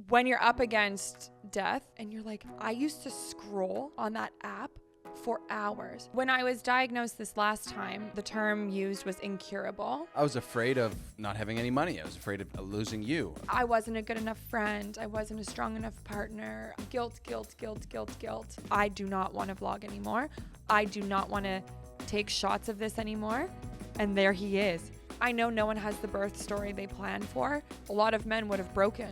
when you're up against death and you're like, I used to scroll on that app for hours. When I was diagnosed this last time, the term used was incurable. I was afraid of not having any money. I was afraid of losing you. I wasn't a good enough friend. I wasn't a strong enough partner. Guilt. I do not want to vlog anymore. I do not want to take shots of this anymore. And there he is. I know no one has the birth story they planned for. A lot of men would have broken,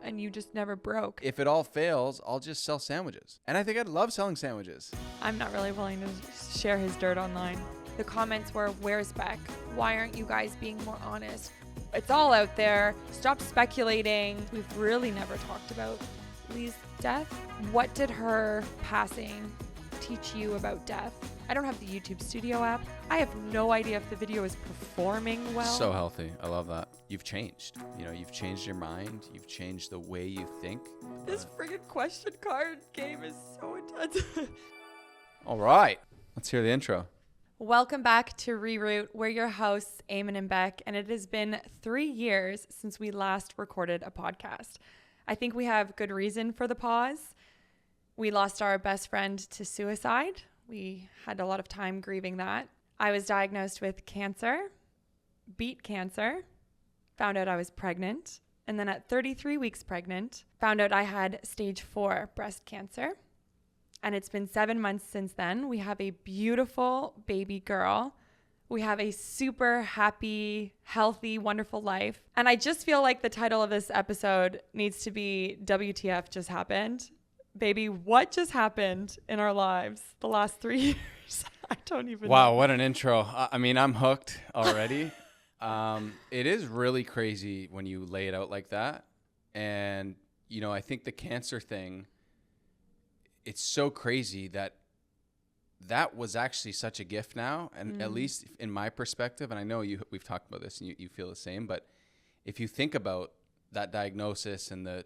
and you just never broke. If it all fails, I'll just sell sandwiches. And I think I'd love selling sandwiches. I'm not really willing to share his dirt online. The comments were, where's Bec? Why aren't you guys being more honest? It's all out there. Stop speculating. We've really never talked about Lee's death. What did her passing teach you about death? I don't have the YouTube Studio app. I have no idea if the video is performing well. So healthy. I love that. You've changed. You've changed your mind. You've changed the way you think. This friggin' question card game is so intense. All right. Let's hear the intro. Welcome back to Reroot. We're your hosts, Eamon Bec, and it has been 3 years since we last recorded a podcast. I think we have good reason for the pause. We lost our best friend to suicide. We had a lot of time grieving that. I was diagnosed with cancer, beat cancer, found out I was pregnant, and then at 33 weeks pregnant, found out I had stage 4 breast cancer. And it's been 7 months since then. We have a beautiful baby girl. We have a super happy, healthy, wonderful life. And I just feel like the title of this episode needs to be WTF just happened. Baby, what just happened in our lives the last 3 years? I don't even know. Wow, what an intro. I mean, I'm hooked already. It is really crazy when you lay it out like that. And, I think the cancer thing, it's so crazy that was actually such a gift now. And at least in my perspective, and I know we've talked about this and you feel the same, but if you think about that diagnosis and the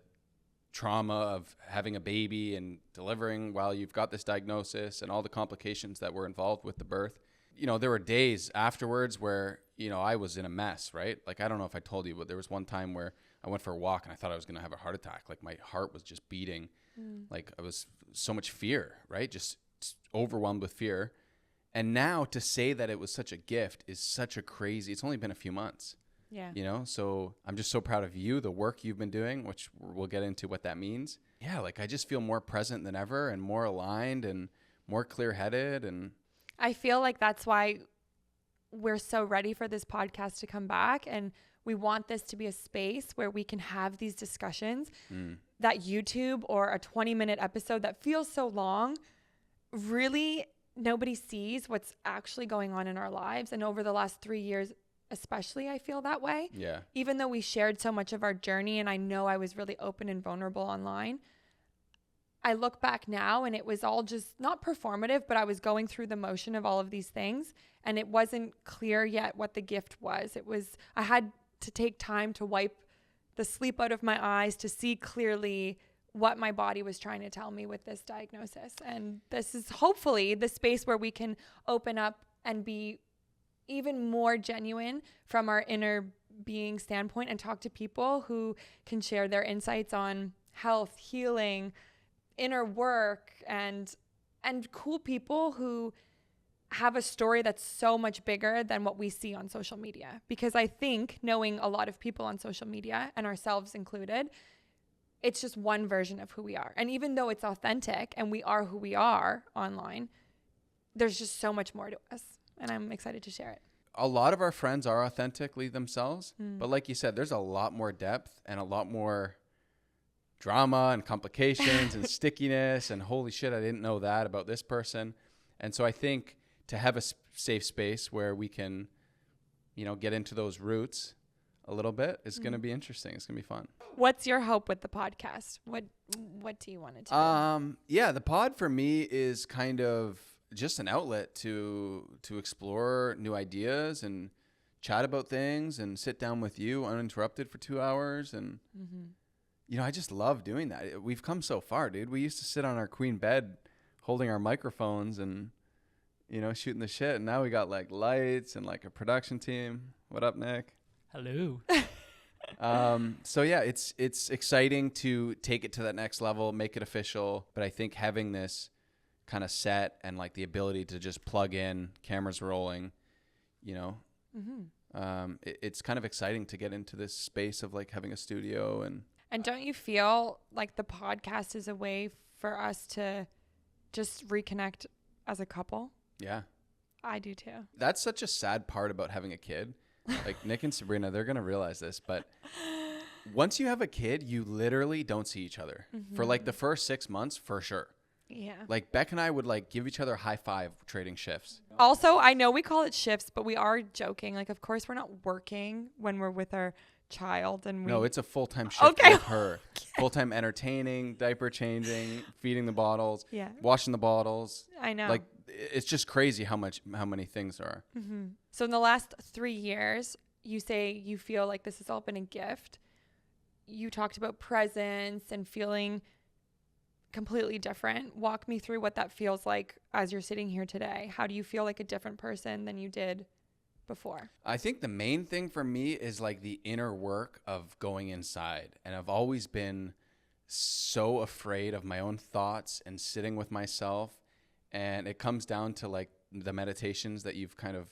trauma of having a baby and delivering while you've got this diagnosis and all the complications that were involved with the birth, there were days afterwards where, I was in a mess, right? Like, I don't know if I told you, but there was one time where I went for a walk and I thought I was going to have a heart attack. Like, my heart was just beating. Like, I was so much fear, right? Just overwhelmed with fear. And now to say that it was such a gift is such a crazy, it's only been a few months. Yeah. So I'm just so proud of you, the work you've been doing, which we'll get into what that means. Yeah, like I just feel more present than ever and more aligned and more clear-headed. And I feel like that's why we're so ready for this podcast to come back. And we want this to be a space where we can have these discussions that YouTube or a 20-minute episode that feels so long, really nobody sees what's actually going on in our lives. And over the last 3 years, especially, I feel that way. Yeah. Even though we shared so much of our journey and I know I was really open and vulnerable online, I look back now and it was all just not performative, but I was going through the motion of all of these things and it wasn't clear yet what the gift was. I had to take time to wipe the sleep out of my eyes to see clearly what my body was trying to tell me with this diagnosis. And this is hopefully the space where we can open up and be even more genuine from our inner being standpoint and talk to people who can share their insights on health, healing, inner work, and cool people who have a story that's so much bigger than what we see on social media. Because I think knowing a lot of people on social media, and ourselves included, it's just one version of who we are. And even though it's authentic and we are who we are online, there's just so much more to us. And I'm excited to share it. A lot of our friends are authentically themselves. But like you said, there's a lot more depth and a lot more drama and complications and stickiness. And holy shit, I didn't know that about this person. And so I think to have a safe space where we can, get into those roots a little bit is going to be interesting. It's going to be fun. What's your hope with the podcast? What do you want it to be? Yeah, the pod for me is kind of just an outlet to explore new ideas and chat about things and sit down with you uninterrupted for 2 hours. And, I just love doing that. We've come so far, dude. We used to sit on our queen bed holding our microphones and, shooting the shit. And now we got like lights and like a production team. What up, Nick? Hello. So yeah, it's exciting to take it to that next level, make it official. But I think having this kind of set and like the ability to just plug in, cameras rolling, you know, it's kind of exciting to get into this space of like having a studio. And don't you feel like the podcast is a way for us to just reconnect as a couple? Yeah. I do too. That's such a sad part about having a kid. Like Nick and Sabrina, they're going to realize this, but once you have a kid, you literally don't see each other for like the first 6 months for sure. Yeah. Like Beck and I would like give each other a high five trading shifts. Also, I know we call it shifts, but we are joking. Like, of course, we're not working when we're with our child. And no, it's a full-time shift with her. Okay. Full-time entertaining, diaper changing, feeding the bottles, washing the bottles. I know. Like, it's just crazy how many things there are. So in the last 3 years, you say you feel like this has all been a gift. You talked about presence and feeling completely different. Walk me through what that feels like as you're sitting here today. How do you feel like a different person than you did before? I think the main thing for me is like the inner work of going inside. And I've always been so afraid of my own thoughts and sitting with myself. And it comes down to like the meditations that you've kind of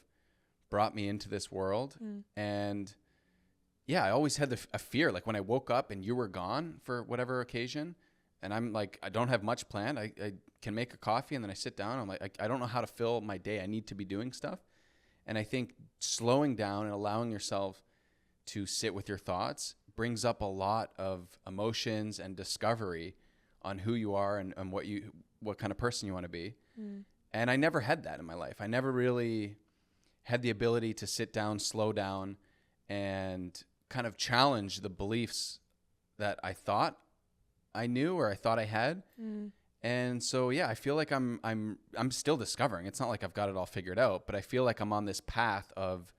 brought me into this world. And yeah, I always had a fear. Like when I woke up and you were gone for whatever occasion, and I'm like, I don't have much planned. I can make a coffee and then I sit down. I'm like, I don't know how to fill my day. I need to be doing stuff. And I think slowing down and allowing yourself to sit with your thoughts brings up a lot of emotions and discovery on who you are and what kind of person you want to be. And I never had that in my life. I never really had the ability to sit down, slow down, and kind of challenge the beliefs that I thought I knew or I thought I had. And so, yeah, I feel like I'm still discovering. It's not like I've got it all figured out, but I feel like I'm on this path of,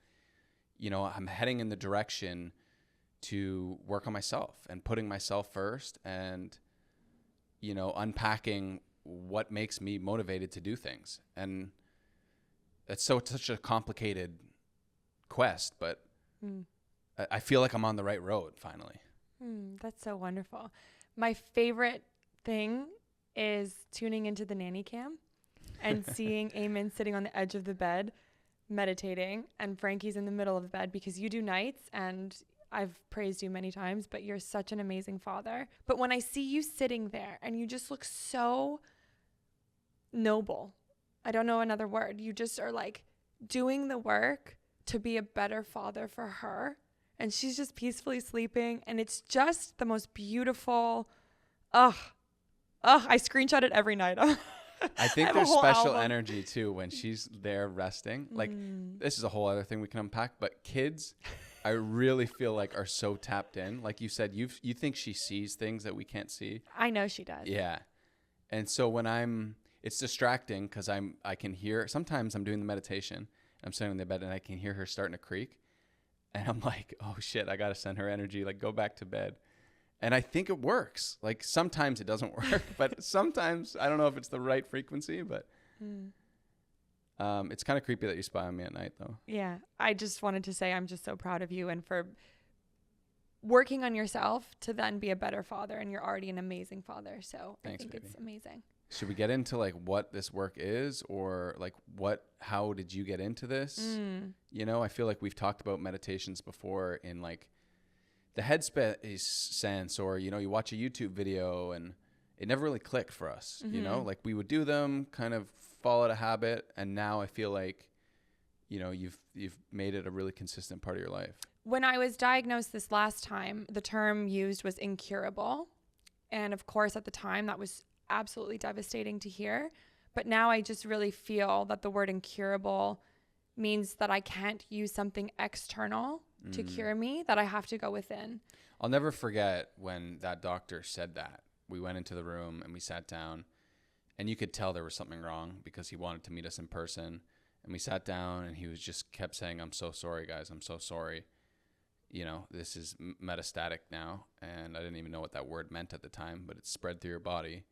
you know, I'm heading in the direction to work on myself and putting myself first and, you know, unpacking what makes me motivated to do things. And it's such a complicated quest, but I feel like I'm on the right road finally. That's so wonderful. My favorite thing is tuning into the nanny cam and seeing Eamon sitting on the edge of the bed meditating and Frankie's in the middle of the bed, because you do nights and I've praised you many times, but you're such an amazing father. But when I see you sitting there and you just look so noble, I don't know another word. You just are like doing the work to be a better father for her. And she's just peacefully sleeping. And it's just the most beautiful. I screenshot it every night. I think there's special energy too when she's there resting. Like this is a whole other thing we can unpack. But kids, I really feel like are so tapped in. Like you said, you think she sees things that we can't see. I know she does. Yeah. And so when it's distracting because I can hear, sometimes I'm doing the meditation. I'm sitting in the bed and I can hear her starting to creak. And I'm like, oh shit, I got to send her energy. Like go back to bed. And I think it works. Like sometimes it doesn't work, but sometimes I don't know if it's the right frequency, but it's kind of creepy that you spy on me at night though. Yeah. I just wanted to say I'm just so proud of you and for working on yourself to then be a better father. And you're already an amazing father. So thanks, I think baby. It's amazing. Should we get into like what this work is or like how did you get into this? You know, I feel like we've talked about meditations before in like the headspace sense, or, you know, you watch a YouTube video and it never really clicked for us, you know, like we would do them, kind of fall out of habit. And now I feel like, you know, you've made it a really consistent part of your life. When I was diagnosed this last time, the term used was incurable. And of course, at the time that was absolutely devastating to hear. But now I just really feel that the word incurable means that I can't use something external to cure me, that I have to go within. I'll never forget when that doctor said that. We went into the room and we sat down and you could tell there was something wrong because he wanted to meet us in person. And we sat down and he was just kept saying, I'm so sorry, guys. I'm so sorry. You know, this is metastatic now. And I didn't even know what that word meant at the time, but it's spread through your body.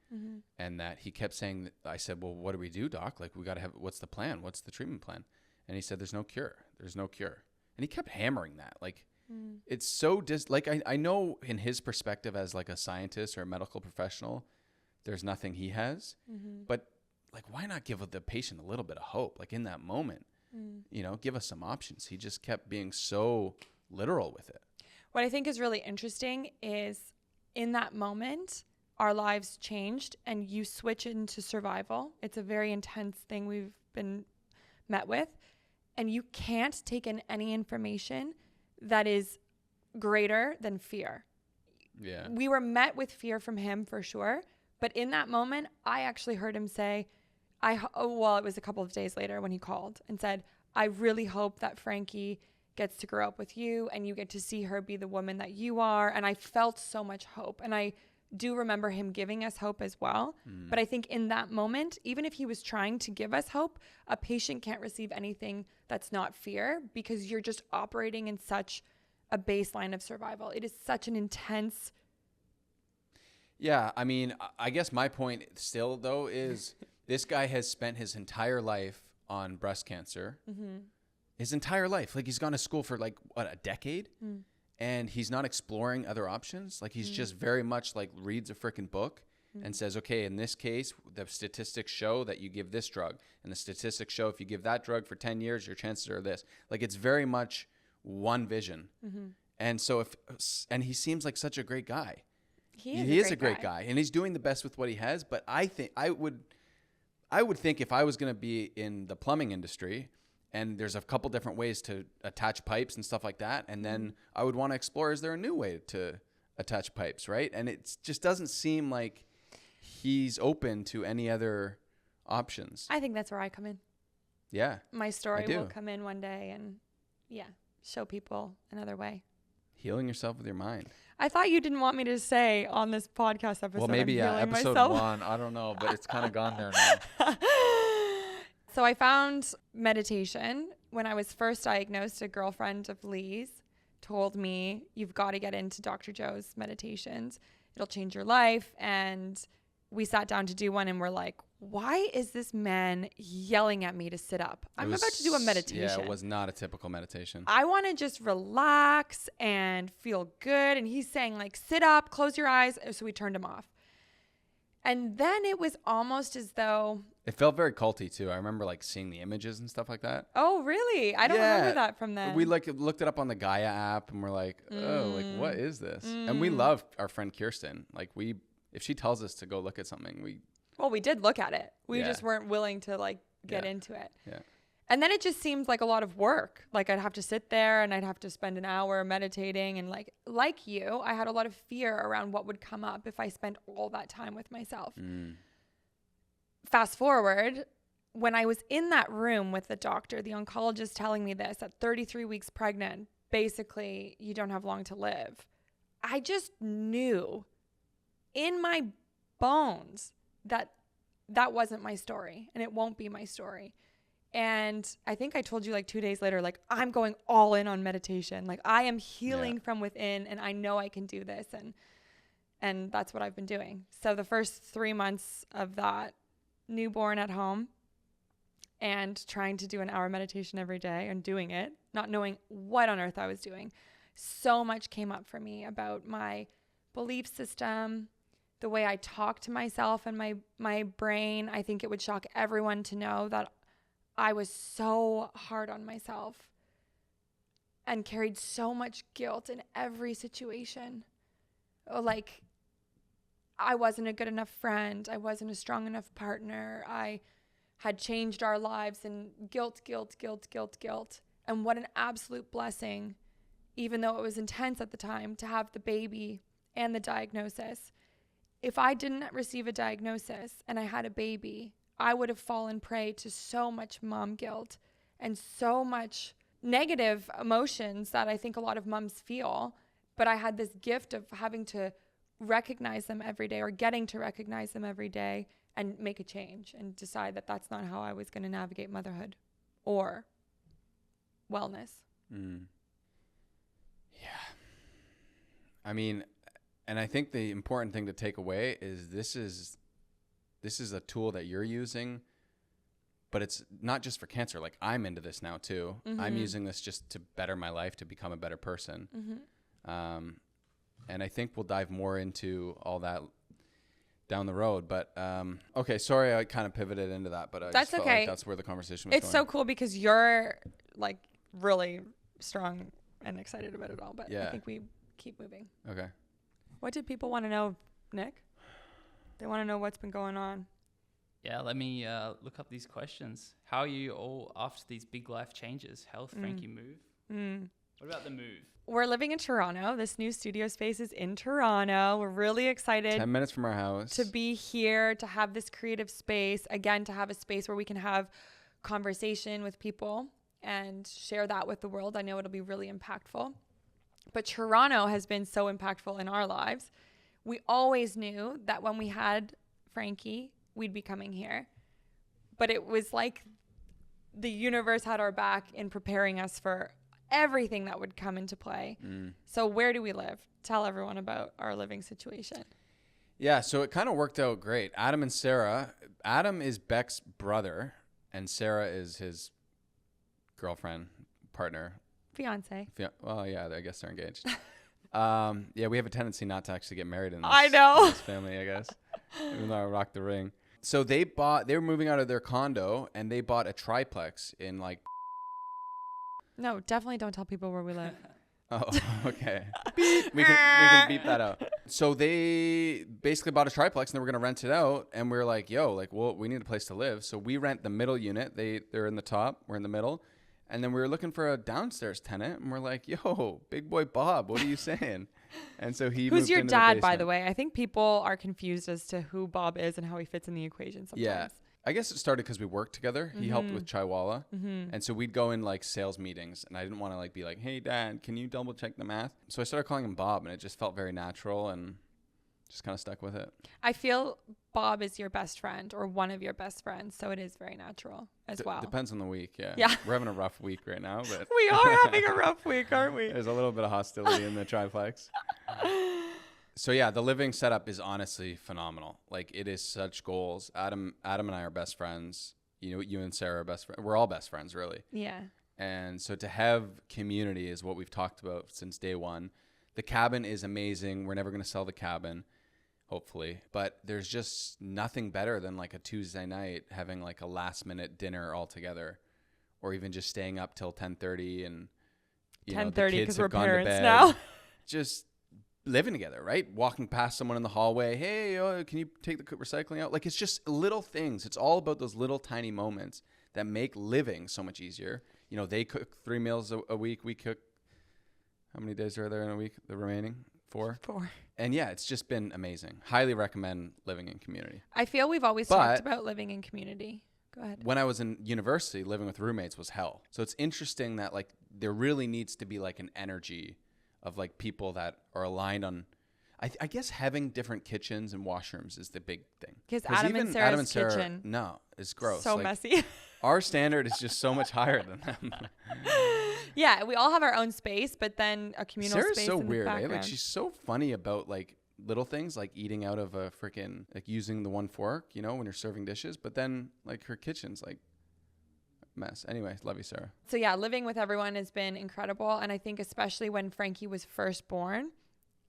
And that he kept saying, I said, well, what do we do, doc? Like, we got to have, what's the plan? What's the treatment plan? And he said, there's no cure. There's no cure. And he kept hammering that. Like, it's so like I know in his perspective as like a scientist or a medical professional, there's nothing he has, but like, why not give the patient a little bit of hope? Like in that moment, you know, give us some options. He just kept being so literal with it. What I think is really interesting is in that moment, our lives changed and you switch into survival. It's a very intense thing we've been met with. And you can't take in any information that is greater than fear. Yeah. We were met with fear from him for sure. But in that moment, I actually heard him say, it was a couple of days later when he called and said, I really hope that Frankie gets to grow up with you and you get to see her be the woman that you are. And I felt so much hope. And I do remember him giving us hope as well. But I think in that moment, even if he was trying to give us hope, a patient can't receive anything that's not fear because you're just operating in such a baseline of survival. It is such an intense. Yeah. I mean, I guess my point still though is this guy has spent his entire life on breast cancer. His entire life. Like he's gone to school for like what, a decade? And he's not exploring other options. Like he's just very much like reads a freaking book and says, okay, in this case, the statistics show that you give this drug. And the statistics show if you give that drug for 10 years, your chances are this. Like it's very much one vision. And so and he seems like such a great guy. He is a great guy. And he's doing the best with what he has. But I think I would think if I was going to be in the plumbing industry, and there's a couple different ways to attach pipes and stuff like that. And then I would want to explore, is there a new way to attach pipes, right? And it just doesn't seem like he's open to any other options. I think that's where I come in. Yeah. My story will come in one day and, show people another way. Healing yourself with your mind. I thought you didn't want me to say on this podcast episode. Well, maybe episode myself. 1. I don't know, but it's kind of gone there now. So I found meditation when I was first diagnosed. A girlfriend of Lee's told me, you've got to get into Dr. Joe's meditations. It'll change your life. And we sat down to do one and we're like, why is this man yelling at me to sit up? I'm about to do a meditation. Yeah, it was not a typical meditation. I want to just relax and feel good. And he's saying like, sit up, close your eyes. So we turned him off. And then it was almost as though... It felt very culty too. I remember like seeing the images and stuff like that. Oh, really? I don't remember that from then. We like looked it up on the Gaia app and we're like, oh, like what is this? And we love our friend Kirsten. Like if she tells us to go look at something, we did look at it. We just weren't willing to like get into it. Yeah. And then it just seemed like a lot of work. Like I'd have to sit there and I'd have to spend an hour meditating. And like you, I had a lot of fear around what would come up if I spent all that time with myself. Fast forward, when I was in that room with the doctor, the oncologist telling me this at 33 weeks pregnant, basically you don't have long to live. I just knew in my bones that wasn't my story and it won't be my story. And I think I told you like 2 days later, like I'm going all in on meditation. Like I am healing from within and I know I can do this. And that's what I've been doing. So the first 3 months of that, newborn at home and trying to do an hour meditation every day and doing it, not knowing what on earth I was doing. So much came up for me about my belief system, the way I talk to myself and my brain. I think it would shock everyone to know that I was so hard on myself and carried so much guilt in every situation. Like, I wasn't a good enough friend. I wasn't a strong enough partner. I had changed our lives, and guilt. And what an absolute blessing, even though it was intense at the time, to have the baby and the diagnosis. If I didn't receive a diagnosis and I had a baby, I would have fallen prey to so much mom guilt and so much negative emotions that I think a lot of moms feel. But I had this gift of having to recognize them every day, or getting to recognize them every day and make a change and decide that that's not how I was going to navigate motherhood or wellness. Yeah. I mean, and I think the important thing to take away is this is a tool that you're using but it's not just for cancer. Like I'm into this now too. I'm using this just to better my life, to become a better person. And I think we'll dive more into all that down the road. But okay, sorry, I kind of pivoted into that, but I That's just felt okay. like that's where the conversation was It's going. so cool because you're like really strong and excited about it all. But I think we keep moving. Okay. What did people want to know, Nick? They want to know what's been going on. Yeah, let me look up these questions. How are you all after these big life changes? Health, Frankie, move. What about the move? We're living in Toronto. This new studio space is in Toronto. We're really excited 10 minutes from our house. to be here, to have this creative space. Again, to have a space where we can have conversation with people and share that with the world. I know it'll be really impactful. But Toronto has been so impactful in our lives. We always knew that when we had Frankie, we'd be coming here. But it was like the universe had our back in preparing us for everything that would come into play. So where do we live? Tell everyone about our living situation. Yeah, so it kind of worked out great. Adam and Sarah. Adam is Bec's brother, and Sarah is his girlfriend, partner. Fiance. Well, yeah, I guess they're engaged. Yeah, we have a tendency not to actually get married in this, I know. in this family, I guess. Even though I rock the ring. So they were moving out of their condo, and they bought a triplex in like... No, definitely don't tell people where we live. Oh, okay. we can beep that out. So they basically bought a triplex and they were going to rent it out. And we were like, yo, like, well, we need a place to live. So we rent the middle unit. They're in the top. We're in the middle. And then we were looking for a downstairs tenant. And we're like, yo, big boy Bob, what are you saying? And so he Who's moved your into dad, the by basement. the way? I think people are confused as to who Bob is and how he fits in the equation sometimes. Yeah. I guess it started because we worked together. He helped with Chaiwala. And so we'd go in like sales meetings and I didn't want to like be like, hey dad, can you double check the math? So I started calling him Bob and it just felt very natural and just kind of stuck with it. I feel Bob is your best friend or one of your best friends. So it is very natural as well. Depends on the week. Yeah. Yeah. We're having a rough week right now, but We are having a rough week, aren't we? there's a little bit of hostility in the triplex. So yeah, the living setup is honestly phenomenal. Like it is such goals. Adam and I are best friends. You know, you and Sarah are best friends. We're all best friends, really. Yeah. And so to have community is what we've talked about since day one. The cabin is amazing. We're never going to sell the cabin, hopefully. But there's just nothing better than like a Tuesday night having like a last minute dinner all together, or even just staying up till 10:30 and 10:30 because we're gone to parents bed. now. Just living together, right? Walking past someone in the hallway. Hey, can you take the recycling out? Like it's just little things. It's all about those little tiny moments that make living so much easier. You know, they cook 3 meals a week. We cook, how many days are there in a week? The remaining 4? 4. And yeah, it's just been amazing. Highly recommend living in community. I feel we've always talked about living in community. Go ahead. When I was in university, living with roommates was hell. So it's interesting that like there really needs to be like an energy of like people that are aligned on, I guess having different kitchens and washrooms is the big thing. Because Adam and Sarah's kitchen. No, it's gross. So like, messy. Our standard is just so much higher than them. Yeah, we all have our own space, but then a communal Sarah's space so in weird, the eh? background. Like she's so funny about like little things, like eating out of a freaking, like using the one fork, you know, when you're serving dishes. But then like her kitchen's like mess. Anyway, love you, Sarah. So yeah, living with everyone has been incredible. And I think especially when Frankie was first born,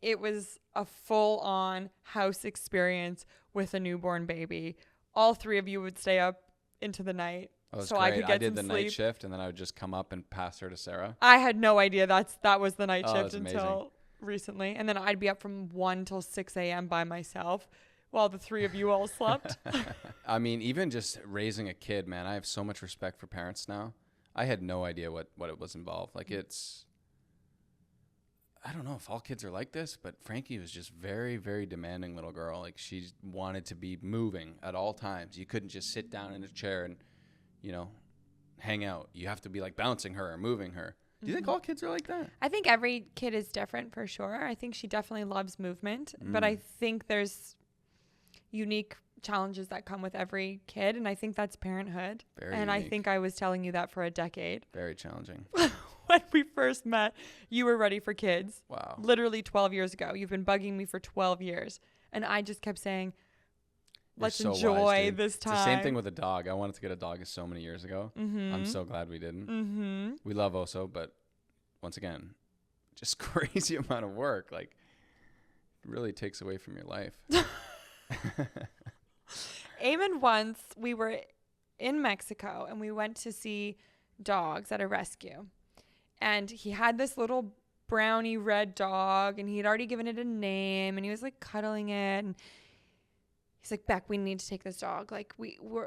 it was a full-on house experience with a newborn baby. All 3 of you would stay up into the night. Oh, so great. I could get did some the sleep. night shift and then I would just come up and pass her to Sarah. I had no idea that was the night Oh, shift that's until amazing. recently. And then I'd be up from 1 till 6 a.m. by myself while the 3 of you all slept. I mean, even just raising a kid, man, I have so much respect for parents now. I had no idea what it was involved. Like it's, I don't know if all kids are like this, but Frankie was just very, very demanding little girl. Like she wanted to be moving at all times. You couldn't just sit down in a chair and, you know, hang out. You have to be like bouncing her or moving her. Do you think all kids are like that? I think every kid is different for sure. I think she definitely loves movement, but I think there's unique challenges that come with every kid, and I think that's parenthood. Very and I unique. think I was telling you that for a decade. Very challenging. When we first met, you were ready for kids. Wow. Literally 12 years ago. You've been bugging me for 12 years. And I just kept saying, let's so wise, enjoy dude. this time. It's the same thing with a dog. I wanted to get a dog so many years ago. I'm so glad we didn't. We love Oso, but once again, just crazy amount of work. Like, it really takes away from your life. Eamon, once we were in Mexico and we went to see dogs at a rescue, and he had this little brownie red dog, and he had already given it a name, and he was like cuddling it, and he's like, Bec, we need to take this dog. Like,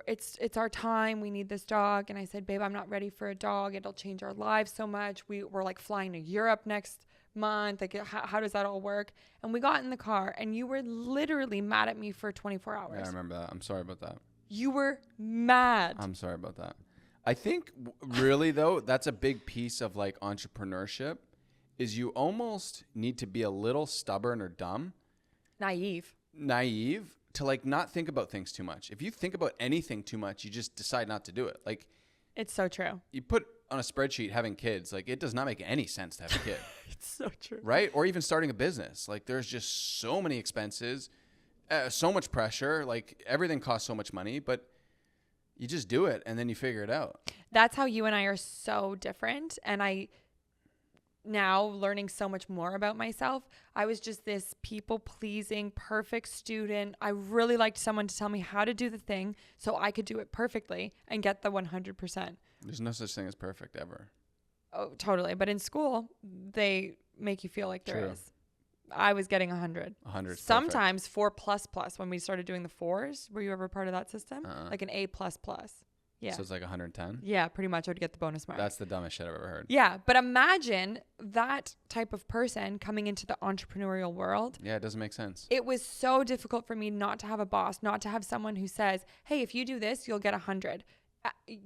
it's our time. We need this dog. And I said, babe, I'm not ready for a dog. It'll change our lives so much. We're like flying to Europe next month. Like, how does that all work? And we got in the car, and you were literally mad at me for 24 hours. Yeah, I remember that. I'm sorry about that. You were mad. I'm sorry about that. I think really though, that's a big piece of like entrepreneurship, is you almost need to be a little stubborn or dumb. Naive to like not think about things too much. If you think about anything too much, you just decide not to do it. Like, it's so true. You put on a spreadsheet having kids, like it does not make any sense to have a kid. It's so true. Right? Or even starting a business. Like, there's just so many expenses, so much pressure, like everything costs so much money, but you just do it and then you figure it out. That's how you and I are so different. And I now learning so much more about myself. I was just this people pleasing, perfect student. I really liked someone to tell me how to do the thing so I could do it perfectly and get the 100%. There's no such thing as perfect ever. Oh, totally. But in school, they make you feel like there is. I was getting 100. 100. Sometimes 4++ when we started doing the 4s. Were you ever part of that system? Like an A++. Yeah. So it's like 110? Yeah, pretty much. I would get the bonus mark. That's the dumbest shit I've ever heard. Yeah, but imagine that type of person coming into the entrepreneurial world. Yeah, it doesn't make sense. It was so difficult for me not to have a boss, not to have someone who says, hey, if you do this, you'll get 100.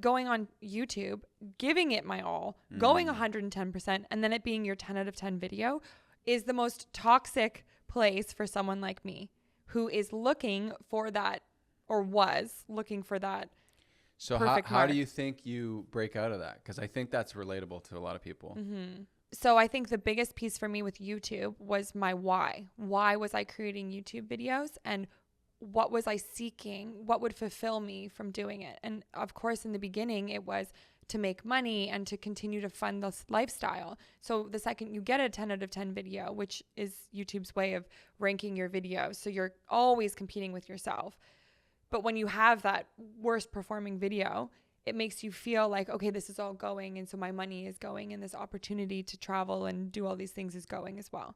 Going on YouTube, giving it my all, going 110%, and then it being your 10 out of 10 video is the most toxic place for someone like me who is looking for that, or was looking for that. So how do you think you break out of that? Because I think that's relatable to a lot of people. So I think the biggest piece for me with YouTube was my why. Why was I creating YouTube videos, and what was I seeking? What would fulfill me from doing it? And of course, in the beginning, it was to make money and to continue to fund this lifestyle. So the second you get a 10 out of 10 video, which is YouTube's way of ranking your videos, so you're always competing with yourself. But when you have that worst performing video, it makes you feel like, okay, this is all going. And so my money is going, and this opportunity to travel and do all these things is going as well.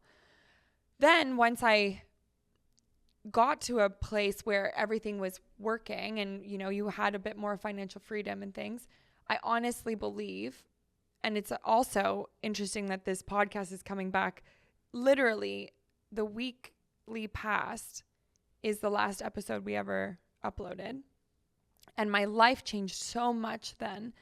Then once I got to a place where everything was working and, you know, you had a bit more financial freedom and things, I honestly believe, and it's also interesting that this podcast is coming back literally the weekly past is the last episode we ever uploaded, and my life changed so much then.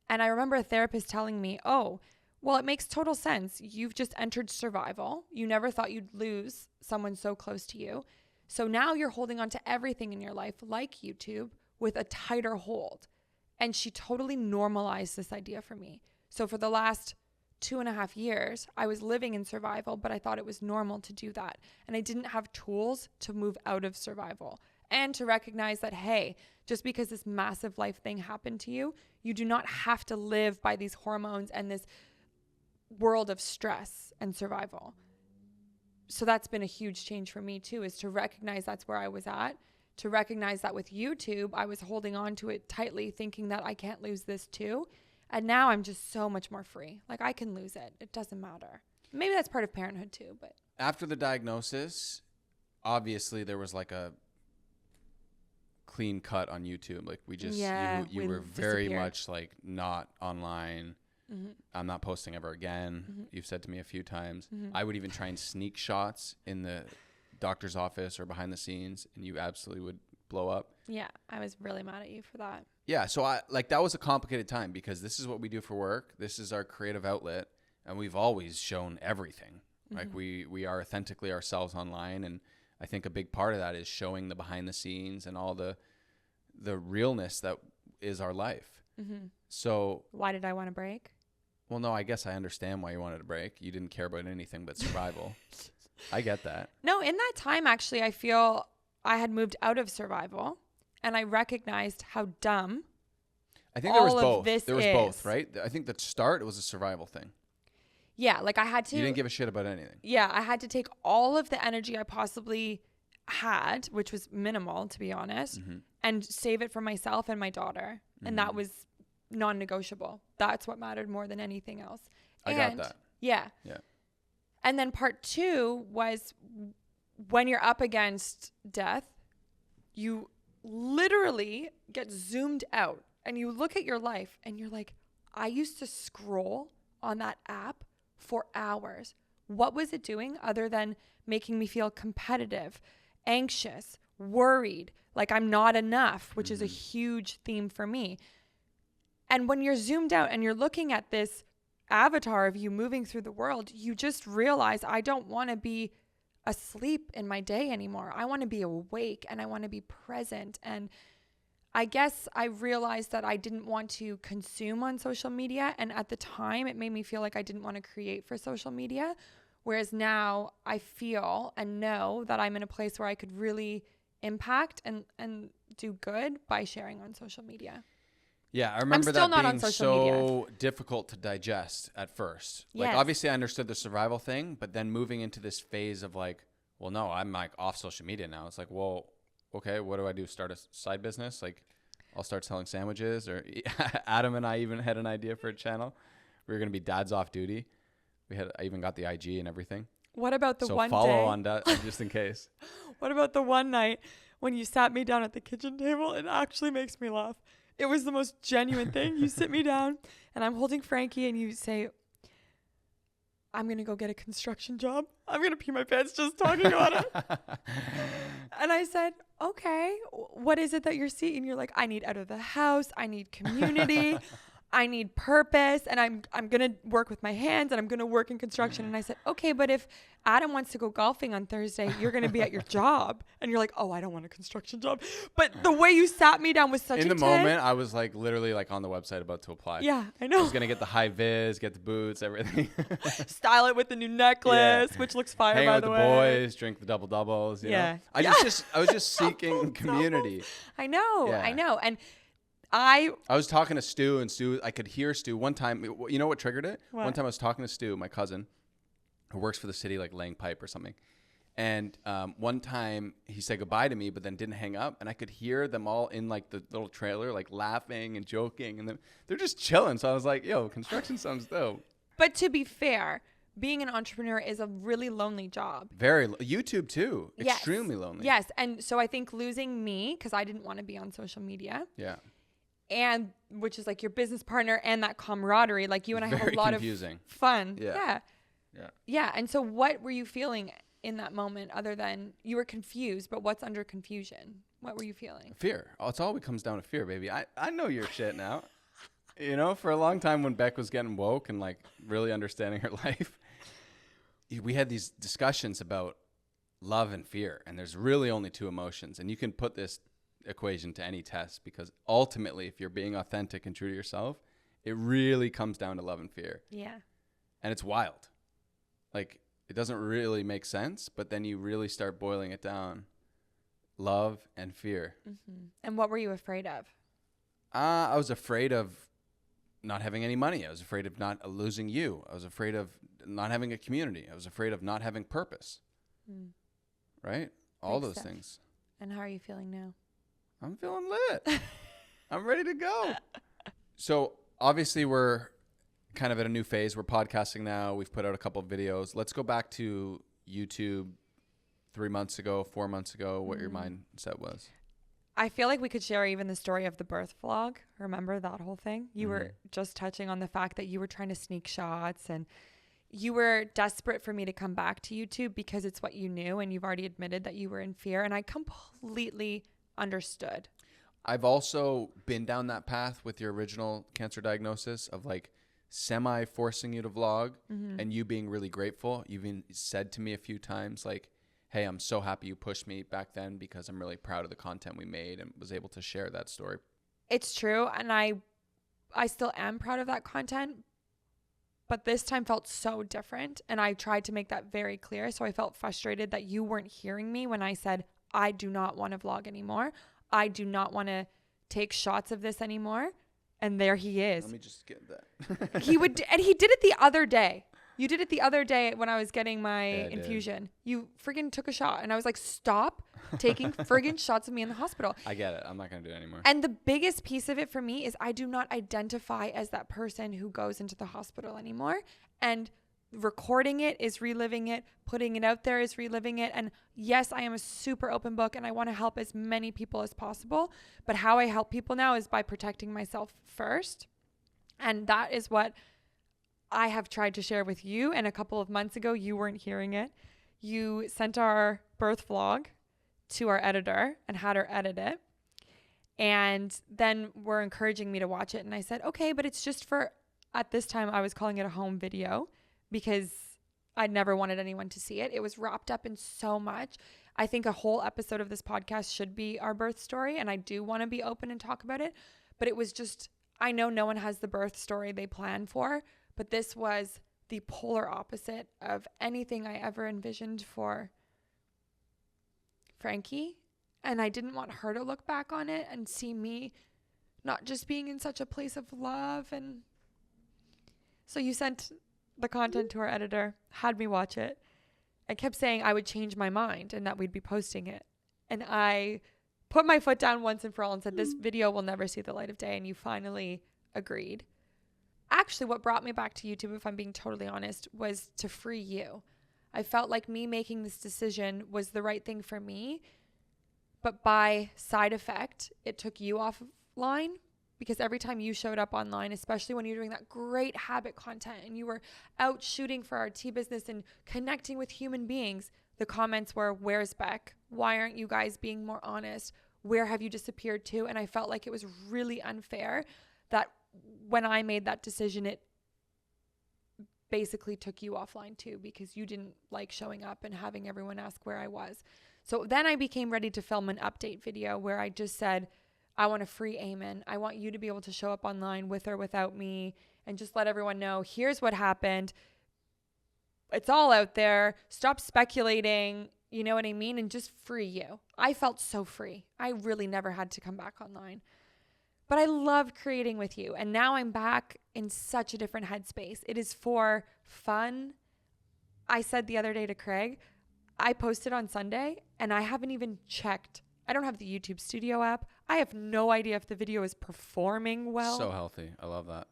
And I remember a therapist telling me, oh, well, it makes total sense. You've just entered survival. You never thought you'd lose someone so close to you. So now you're holding on to everything in your life, like YouTube, with a tighter hold. And she totally normalized this idea for me. So for the last 2.5 years, I was living in survival, but I thought it was normal to do that. And I didn't have tools to move out of survival. And to recognize that, hey, just because this massive life thing happened to you, you do not have to live by these hormones and this world of stress and survival. So that's been a huge change for me too, is to recognize that's where I was at, to recognize that with YouTube, I was holding on to it tightly, thinking that I can't lose this too. And now I'm just so much more free. Like, I can lose it. It doesn't matter. Maybe that's part of parenthood too, but. After the diagnosis, obviously there was like a clean cut on YouTube. Like, we just, you were very much like not online. I'm not posting ever again. You've said to me a few times. I would even try and sneak shots in the doctor's office or behind the scenes, and you absolutely would blow up. Yeah, I was really mad at you for that. Yeah, so that was a complicated time, because this is what we do for work. This is our creative outlet, and we've always shown everything. Like, we are authentically ourselves online, and I think a big part of that is showing the behind the scenes and all the realness that is our life. So why did I want to break? Well, no, I guess I understand why you wanted to break. You didn't care about anything but survival. I get that. No, in that time, actually, I feel I had moved out of survival and I recognized how dumb I think there was all of both. this There was is. both, right? I think the start, it was a survival thing. Yeah, like I had to. You didn't give a shit about anything. Yeah, I had to take all of the energy I possibly had, which was minimal, to be honest, and save it for myself and my daughter. And that was non-negotiable. That's what mattered more than anything else. I got that. Yeah. Yeah. And then part 2 was when you're up against death, you literally get zoomed out and you look at your life and you're like, I used to scroll on that app for hours. What was it doing other than making me feel competitive, anxious, worried, like I'm not enough, which is a huge theme for me. And when you're zoomed out and you're looking at this avatar of you moving through the world, you just realize I don't want to be asleep in my day anymore. I want to be awake and I want to be present. And I guess I realized that I didn't want to consume on social media. And at the time, it made me feel like I didn't want to create for social media. Whereas now I feel and know that I'm in a place where I could really impact and do good by sharing on social media. Yeah, I remember still that not on being social so difficult to digest at first. Like, Yes. obviously I understood the survival thing, but then moving into this phase of like, well, no, I'm like off social media now. It's like, well, okay, what do I do? Start a side business? Like, I'll start selling sandwiches. Or Adam and I even had an idea for a channel. We were going to be dads off duty. I even got the IG and everything. What about the So one follow day? on that just in case. What about the one night when you sat me down at the kitchen table? It actually makes me laugh. It was the most genuine thing. You sit me down and I'm holding Frankie and you say, I'm going to go get a construction job. I'm going to pee my pants just talking about it. And I said, okay, what is it that you're seeing? You're like, I need out of the house. I need community. I need purpose. And I'm going to work with my hands and I'm going to work in construction. And I said, okay, but if Adam wants to go golfing on Thursday, you're going to be at your job. And you're like, oh, I don't want a construction job. But the way you sat me down was such In the intent. moment, I was like literally like on the website about to apply. Yeah, I I know. was going to get the high vis, get the boots, everything. Style it with the new necklace, which looks fire, Hang by out with the the way. boys, drink the double doubles. You Yeah. know? I was just seeking community. I know. Yeah. I know. And I I was talking to Stu, and Stu, I could hear Stu one time. You know what triggered it? What? One time I was talking to Stu, my cousin, who works for the city, like laying pipe or something. And one time he said goodbye to me, but then didn't hang up. And I could hear them all in like the little trailer, like laughing and joking. And then they're just chilling. So I was like, yo, construction sounds dope. But to be fair, being an entrepreneur is a really lonely job. YouTube too. Yes. Extremely lonely. Yes. And so I think losing me, because I didn't want to be on social media, Yeah. and which is like your business partner and that camaraderie, like you and I have Very a lot confusing. of fun. Yeah. Yeah. Yeah. Yeah. And so what were you feeling in that moment other than you were confused, but what's under confusion? What were you feeling? Fear. Oh, it's all comes down to fear, baby. I know your shit now. You know, for a long time when Bec was getting woke and like really understanding her life, we had these discussions about love and fear. And there's really only two emotions. And you can put this equation to any test because ultimately, if you're being authentic and true to yourself, it really comes down to love and fear. Yeah. And it's wild. Like, it doesn't really make sense, but then you really start boiling it down. Love and fear. Mm-hmm. And what were you afraid of? I was afraid of not having any money. I was afraid of not losing you. I was afraid of not having a community. I was afraid of not having purpose. Right? All Big those stuff. things. And how are you feeling now? I'm feeling lit. I'm ready to go. So obviously we're kind of at a new phase. We're podcasting now. We've put out a couple of videos. Let's go back to YouTube 3 months ago, 4 months ago, what your mindset was. I feel like we could share even the story of the birth vlog. Remember that whole thing? You were just touching on the fact that you were trying to sneak shots and you were desperate for me to come back to YouTube because it's what you knew and you've already admitted that you were in fear, and I completely understood. I've also been down that path with your original cancer diagnosis of like semi forcing you to vlog and you being really grateful. You've even said to me a few times like, hey, I'm so happy you pushed me back then because I'm really proud of the content we made and was able to share that story. It's true, and I still am proud of that content, but this time felt so different, and I tried to make that very clear. So I felt frustrated that you weren't hearing me when I said I do not want to vlog anymore. I do not want to take shots of this anymore. And there he is. Let me just get that. He did it the other day. You did it the other day when I was getting my infusion. You friggin' took a shot. And I was like, stop taking friggin' shots of me in the hospital. I get it. I'm not going to do it anymore. And the biggest piece of it for me is I do not identify as that person who goes into the hospital anymore. And recording it is reliving it. Putting it out there is reliving it. And yes, I am a super open book and I want to help as many people as possible. But how I help people now is by protecting myself first. And that is what I have tried to share with you. And a couple of months ago, you weren't hearing it. You sent our birth vlog to our editor and had her edit it. And then were encouraging me to watch it. And I said, okay, but it's just for, at this time, I was calling it a home video because I never wanted anyone to see it. It was wrapped up in so much. I think a whole episode of this podcast should be our birth story. And I do want to be open and talk about it. But it was just, I know no one has the birth story they plan for. But this was the polar opposite of anything I ever envisioned for Frankie. And I didn't want her to look back on it and see me not just being in such a place of love. And so you sent the content to our editor, had me watch it, and kept saying I would change my mind and that we'd be posting it. And I put my foot down once and for all and said, this video will never see the light of day. And you finally agreed. Actually, what brought me back to YouTube, if I'm being totally honest, was to free you. I felt like me making this decision was the right thing for me. But by side effect, it took you offline because every time you showed up online, especially when you're doing that great habit content and you were out shooting for our tea business and connecting with human beings, the comments were, where's Bec? Why aren't you guys being more honest? Where have you disappeared to? And I felt like it was really unfair that when I made that decision, it basically took you offline too because you didn't like showing up and having everyone ask where I was. So then I became ready to film an update video where I just said, I want to free Eamon. I want you to be able to show up online with or without me and just let everyone know, here's what happened. It's all out there. Stop speculating. You know what I mean? And just free you. I felt so free. I really never had to come back online. But I love creating with you. And now I'm back in such a different headspace. It is for fun. I said the other day to Craig, I posted on Sunday and I haven't even checked. I don't have the YouTube Studio app. I have no idea if the video is performing well. So healthy. I love that.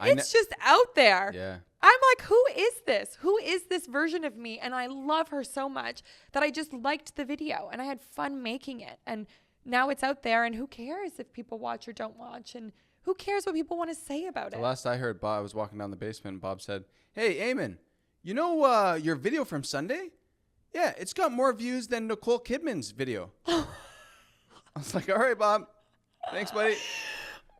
It's just out there. Yeah. I'm like, who is this? Who is this version of me? And I love her so much that I just liked the video and I had fun making it. And now it's out there, and who cares if people watch or don't watch, and who cares what people want to say about it? The last I heard, Bob, I was walking down the basement, and Bob said, hey, Eamon, you know your video from Sunday? Yeah, it's got more views than Nicole Kidman's video. I was like, all right, Bob. Thanks, buddy.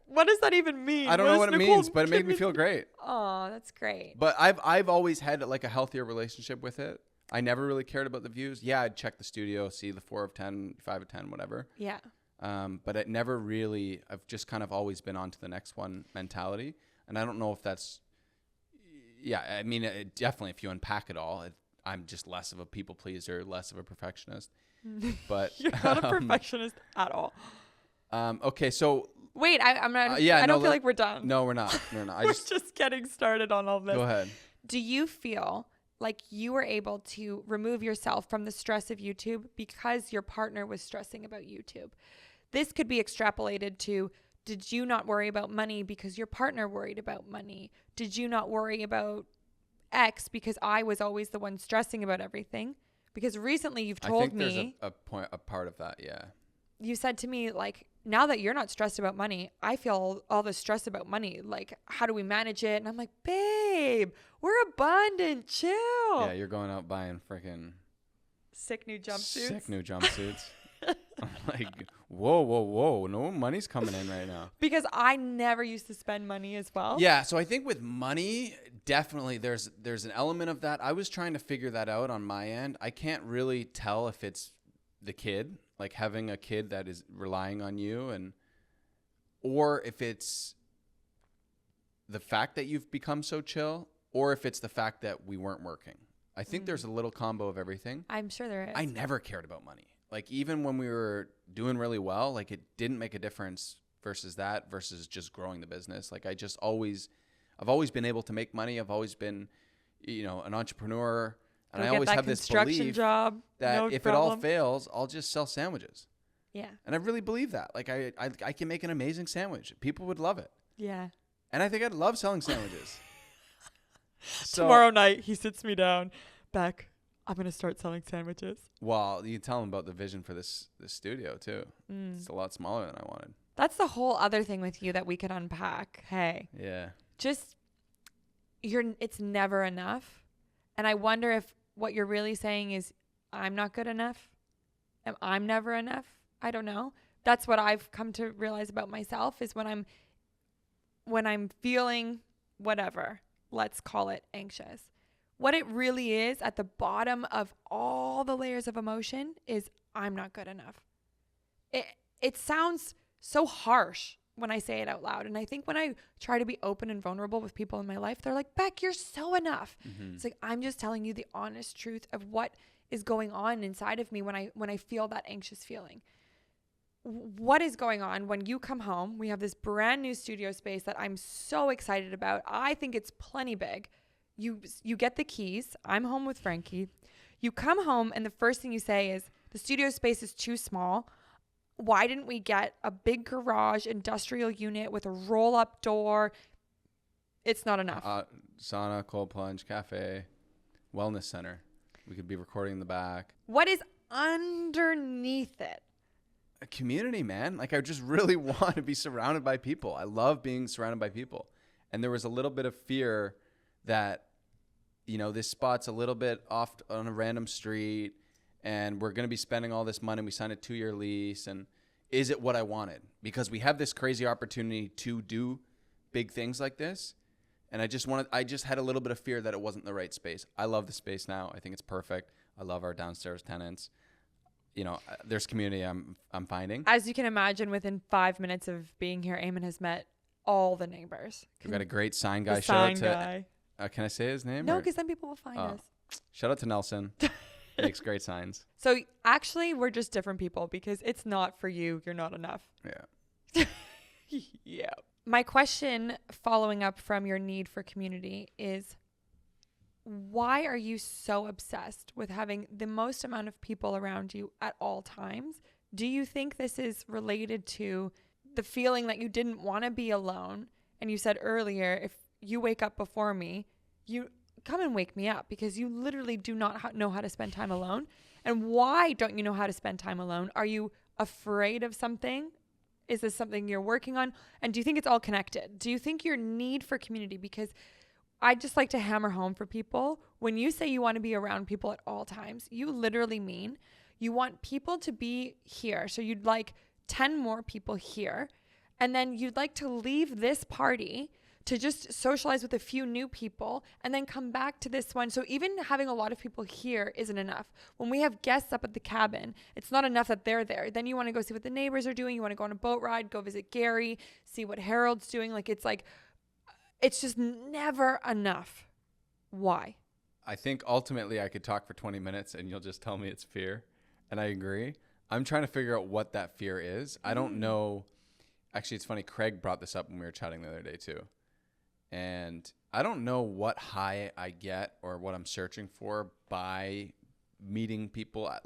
What does that even mean? I don't know what it means, but it made me feel great. Oh, that's great. But I've always had like a healthier relationship with it. I never really cared about the views. Yeah, I'd check the studio, see the 4 of 10, 5 of 10, whatever. Yeah. But it never really, I've just kind of always been on to the next one mentality. And I don't know if that's, yeah, I mean, definitely if you unpack it all, I'm just less of a people pleaser, less of a perfectionist. But you're not a perfectionist at all. Okay, so. Wait, I'm not, I don't feel like we're done. No, we're not. No, no. We're just getting started on all this. Go ahead. Do you feel like you were able to remove yourself from the stress of YouTube because your partner was stressing about YouTube? This could be extrapolated to, did you not worry about money because your partner worried about money? Did you not worry about X because I was always the one stressing about everything? Because recently you've told me. I think there's a part of that, yeah. You said to me, like, now that you're not stressed about money, I feel all the stress about money. Like, how do we manage it? And I'm like, babe, we're abundant. Chill. Yeah, you're going out buying freaking sick new jumpsuits. I'm like, whoa. No money's coming in right now. Because I never used to spend money as well. Yeah, so I think with money, definitely there's an element of that. I was trying to figure that out on my end. I can't really tell if it's the kid, like having a kid that is relying on you, or if it's the fact that you've become so chill, or if it's the fact that we weren't working. I think there's a little combo of everything. I'm sure there is. I never cared about money. like even when we were doing really well, like it didn't make a difference versus just growing the business. Like I've always been able to make money. I've always been, an entrepreneur. And I always have this belief job, that no if problem. it all fails, I'll just sell sandwiches. Yeah. And I really believe that. Like I can make an amazing sandwich. People would love it. Yeah. And I think I'd love selling sandwiches. So, tomorrow night, he sits me down. Bec, I'm going to start selling sandwiches. Well, you tell him about the vision for this studio too. It's a lot smaller than I wanted. That's the whole other thing with you that we could unpack. Hey. Yeah. Just, it's never enough. And I wonder if what you're really saying is, I'm not good enough. I'm never enough. I don't know. That's what I've come to realize about myself is when I'm feeling whatever, let's call it anxious. What it really is at the bottom of all the layers of emotion is I'm not good enough. It sounds so harsh when I say it out loud. And I think when I try to be open and vulnerable with people in my life, they're like, Bec, you're so enough. Mm-hmm. It's like, I'm just telling you the honest truth of what is going on inside of me when I feel that anxious feeling. What is going on when you come home? We have this brand new studio space that I'm so excited about. I think it's plenty big. You get the keys. I'm home with Frankie. You come home and the first thing you say is, the studio space is too small. Why didn't we get a big garage industrial unit with a roll-up door? It's not enough. Sauna, cold plunge, cafe, wellness center. We could be recording in the back. What is underneath it? A community, man. Like I just really want to be surrounded by people. I love being surrounded by people. And there was a little bit of fear that, this spot's a little bit off on a random street and we're going to be spending all this money. We signed a 2-year lease. And is it what I wanted? Because we have this crazy opportunity to do big things like this. And I just had a little bit of fear that it wasn't the right space. I love the space now. I think it's perfect. I love our downstairs tenants. There's community I'm finding. As you can imagine, within 5 minutes of being here, Eamon has met all the neighbors. We've got a great sign guy. Can I say his name? No, because then people will find us. Shout out to Nelson. Makes great signs. So actually, we're just different people because it's not for you. You're not enough. Yeah. Yeah. My question following up from your need for community is, why are you so obsessed with having the most amount of people around you at all times? Do you think this is related to the feeling that you didn't want to be alone? And you said earlier, if you wake up before me, you come and wake me up because you literally do not know how to spend time alone. And why don't you know how to spend time alone? Are you afraid of something? Is this something you're working on? And do you think it's all connected? Do you think your need for community, because I just like to hammer home for people, when you say you want to be around people at all times, you literally mean you want people to be here. So you'd like 10 more people here. And then you'd like to leave this party to just socialize with a few new people and then come back to this one. So even having a lot of people here isn't enough. When we have guests up at the cabin, it's not enough that they're there. Then you want to go see what the neighbors are doing. You want to go on a boat ride, go visit Gary, see what Harold's doing. It's just never enough. Why? I think ultimately I could talk for 20 minutes and you'll just tell me it's fear. And I agree. I'm trying to figure out what that fear is. I don't know. Actually, it's funny. Craig brought this up when we were chatting the other day too. And I don't know what high I get or what I'm searching for by meeting people. I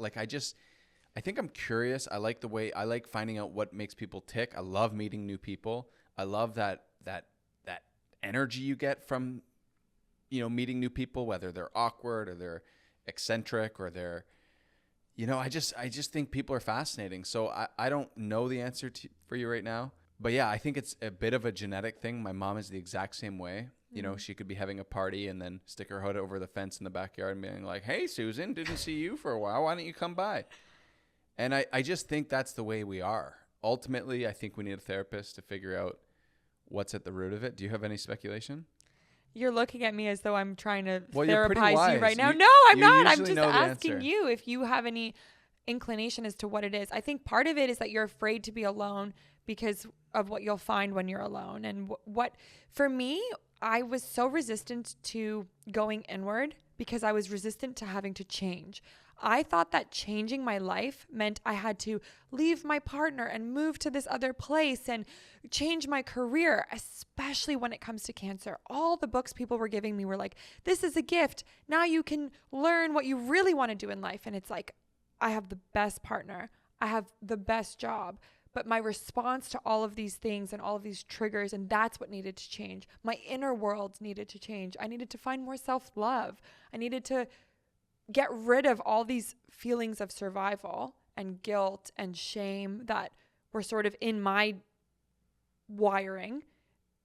think I'm curious. I like finding out what makes people tick. I love meeting new people. I love that energy you get from, meeting new people, whether they're awkward or they're eccentric or they're, I just think people are fascinating. So I don't know the answer for you right now. But yeah, I think it's a bit of a genetic thing. My mom is the exact same way. Mm-hmm. She could be having a party and then stick her hood over the fence in the backyard and being like, hey, Susan, didn't see you for a while. Why don't you come by? And I just think that's the way we are. Ultimately, I think we need a therapist to figure out what's at the root of it. Do you have any speculation? You're looking at me as though I'm trying to therapize you right now. No, I'm not. I'm just asking you if you have any inclination as to what it is. I think part of it is that you're afraid to be alone because of what you'll find when you're alone. And for me, I was so resistant to going inward because I was resistant to having to change. I thought that changing my life meant I had to leave my partner and move to this other place and change my career, especially when it comes to cancer. All the books people were giving me were like, this is a gift. Now you can learn what you really want to do in life. And it's like, I have the best partner. I have the best job. But my response to all of these things and all of these triggers, and that's what needed to change. My inner world needed to change. I needed to find more self-love. I needed to get rid of all these feelings of survival and guilt and shame that were sort of in my wiring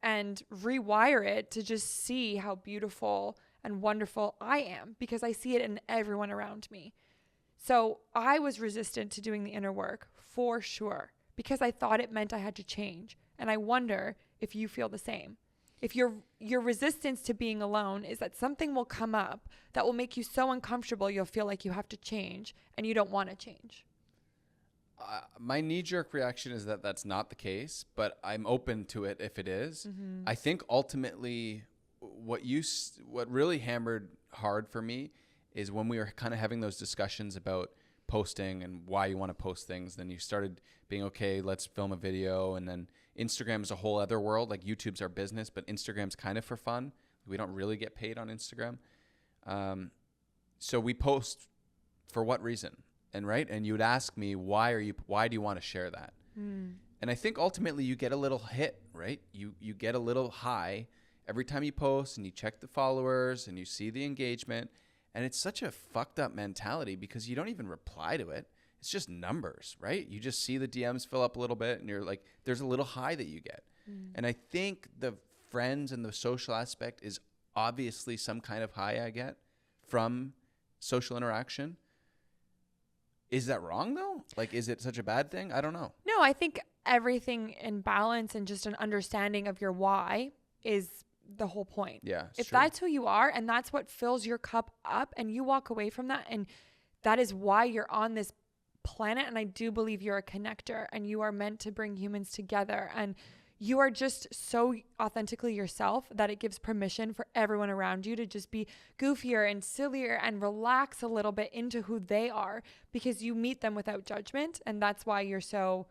and rewire it to just see how beautiful and wonderful I am, because I see it in everyone around me. So I was resistant to doing the inner work for sure, because I thought it meant I had to change. And I wonder if you feel the same. If your resistance to being alone is that something will come up that will make you so uncomfortable you'll feel like you have to change and you don't want to change. My knee-jerk reaction is that that's not the case, but I'm open to it if it is. Mm-hmm. I think ultimately what really hammered hard for me is when we were kind of having those discussions about posting and why you want to post things. Then you started being, okay, let's film a video. And then Instagram is a whole other world. Like YouTube's our business, but Instagram's kind of for fun. We don't really get paid on Instagram. So we post for what reason? And you would ask me, why do you want to share that? And I think ultimately you get a little hit, right? You get a little high every time you post, and you check the followers and you see the engagement. And it's such a fucked up mentality because you don't even reply to it. It's just numbers, right? You just see the DMs fill up a little bit and you're like, there's a little high that you get. And I think the friends and the social aspect is obviously some kind of high I get from social interaction. Is that wrong though? Like, is it such a bad thing? I don't know. No, I think everything in balance and just an understanding of your why is the whole point. Yeah. If true. that's who you are and that's what fills your cup up and you walk away from that, and that is why you're on this planet, and I do believe you're a connector and you are meant to bring humans together, and you are just so authentically yourself that it gives permission for everyone around you to just be goofier and sillier and relax a little bit into who they are, because you meet them without judgment, and that's why you're so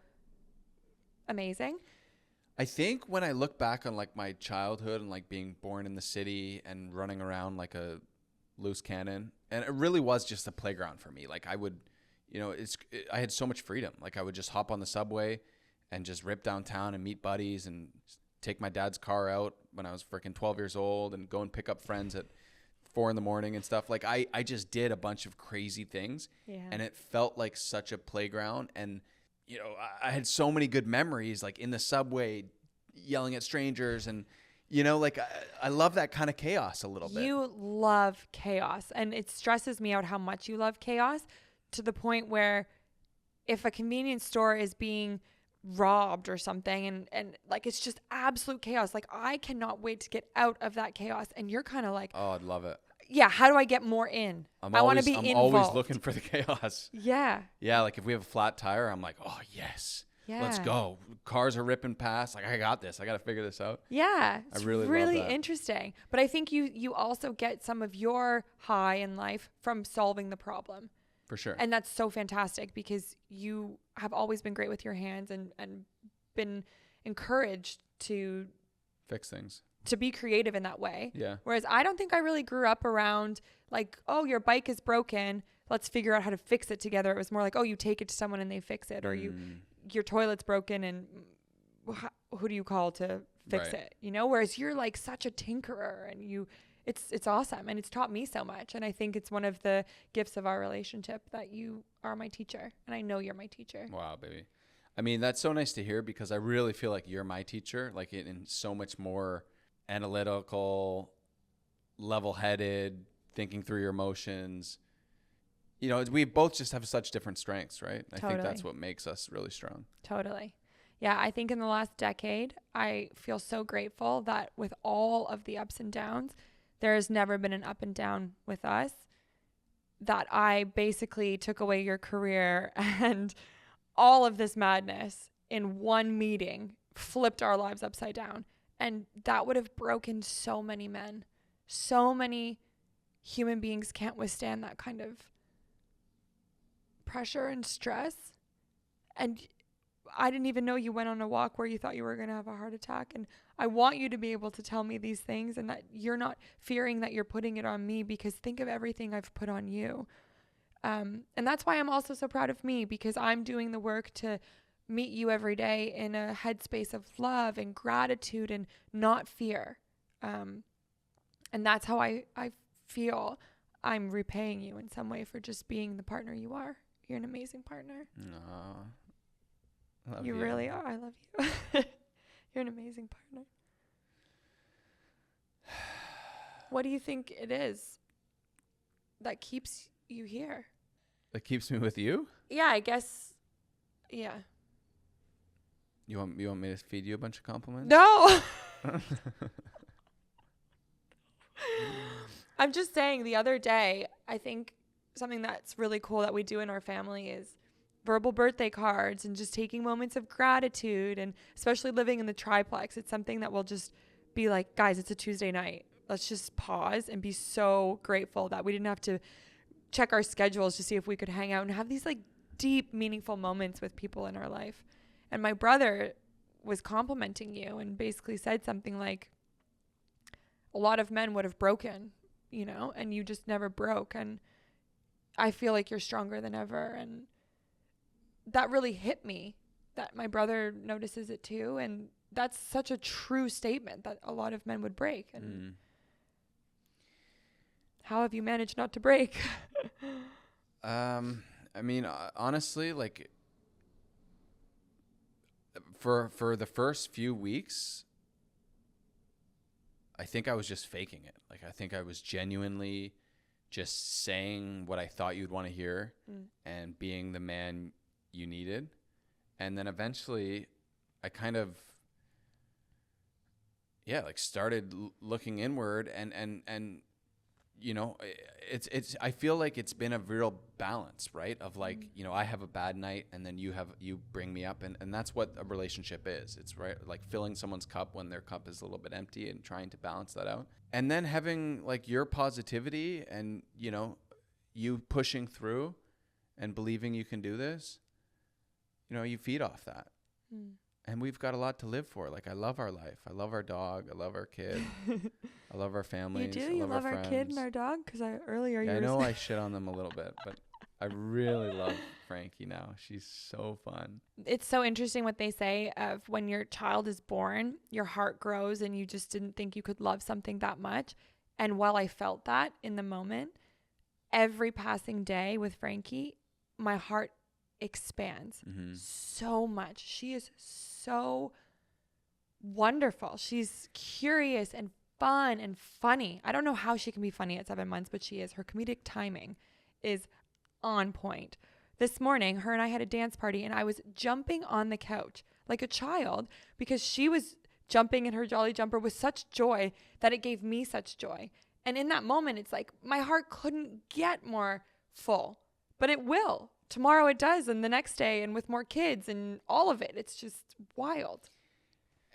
amazing. I think when I look back on like my childhood and like being born in the city and running around like a loose cannon, and it really was just a playground for me. Like I would, I had so much freedom. Like I would just hop on the subway and just rip downtown and meet buddies and take my dad's car out when I was freaking 12 years old and go and pick up friends at 4 a.m. and stuff. Like I just did a bunch of crazy things, and it felt like such a playground. And I had so many good memories, like in the subway, yelling at strangers, and like I love that kind of chaos a little bit. You love chaos, and it stresses me out how much you love chaos, to the point where if a convenience store is being robbed or something and like it's just absolute chaos, like I cannot wait to get out of that chaos, and you're kind of like, oh, I'd love it. Yeah, how do I get more in? I want to be involved. I'm always looking for the chaos. Yeah. Yeah, like if we have a flat tire, I'm like, oh, yes. Yeah. Let's go. Cars are ripping past. Like, I got this. I got to figure this out. Yeah. It's I really really love that. interesting. But I think you also get some of your high in life from solving the problem. For sure. And that's so fantastic, because you have always been great with your hands and been encouraged to fix things, to be creative in that way. Yeah. Whereas I don't think I really grew up around like, oh, your bike is broken, let's figure out how to fix it together. It was more like, oh, you take it to someone and they fix it, or your toilet's broken and who do you call to fix it? Whereas you're like such a tinkerer, and it's awesome, and it's taught me so much. And I think it's one of the gifts of our relationship that you are my teacher, and I know you're my teacher. Wow, baby. I mean, that's so nice to hear, because I really feel like you're my teacher, like in so much more analytical, level-headed, thinking through your emotions. We both just have such different strengths, right? Totally. I think that's what makes us really strong. Totally. Yeah, I think in the last decade, I feel so grateful that with all of the ups and downs, there has never been an up and down with us, that I basically took away your career and all of this madness in one meeting, flipped our lives upside down. And that would have broken so many men. So many human beings can't withstand that kind of pressure and stress, and I didn't even know you went on a walk where you thought you were going to have a heart attack. And I want you to be able to tell me these things and that you're not fearing that you're putting it on me, because think of everything I've put on you. And that's why I'm also so proud of me, because I'm doing the work to meet you every day in a headspace of love and gratitude and not fear. And that's how I feel I'm repaying you in some way for just being the partner you are. You're an amazing partner. Love You really are. I love you. You're an amazing partner. What do you think it is that keeps you here? That keeps me with you? Yeah, I guess. Yeah. You want me to feed you a bunch of compliments? No. I'm just saying, the other day, I think something that's really cool that we do in our family is verbal birthday cards and just taking moments of gratitude, and especially living in the triplex. It's something that will just be like, guys, it's a Tuesday night. Let's just pause and be so grateful that we didn't have to check our schedules to see if we could hang out and have these like deep, meaningful moments with people in our life. And my brother was complimenting you and basically said something like, a lot of men would have broken, you know, and you just never broke. And I feel like you're stronger than ever. And that really hit me, that my brother notices it too. And that's such a true statement, that a lot of men would break. And how have you managed not to break? I mean, honestly, like for the first few weeks, I think I was just faking it. Like, I think I was genuinely just saying what I thought you'd want to hear and being the man you needed. And then eventually I kind of, started looking inward and, you know, it's, I feel like it's been a real balance, right? Of like, you know, I have a bad night and then you bring me up, and that's what a relationship is. It's right. Like filling someone's cup when their cup is a little bit empty and trying to balance that out. And then having like your positivity and, you know, you pushing through and believing you can do this, you know, you feed off that. And we've got a lot to live for. Like, I love our life. I love our dog. I love our kid. I love our families. You do? I You love our our friends. kid and our dog? Because earlier Yeah, you I were know I shit on them a little bit, but I really love Frankie now. She's so fun. It's so interesting what they say of when your child is born, your heart grows and you just didn't think you could love something that much. And while I felt that in the moment, every passing day with Frankie, my heart expands so much. She is so wonderful. She's curious and fun and funny. I don't know how she can be funny at 7 months, but she is. Her comedic timing is on point. This morning, her and I had a dance party and I was jumping on the couch like a child because she was jumping in her jolly jumper with such joy that it gave me such joy. And in that moment, it's like my heart couldn't get more full, but it will. Tomorrow it does, and the next day, and with more kids and all of it. It's just wild.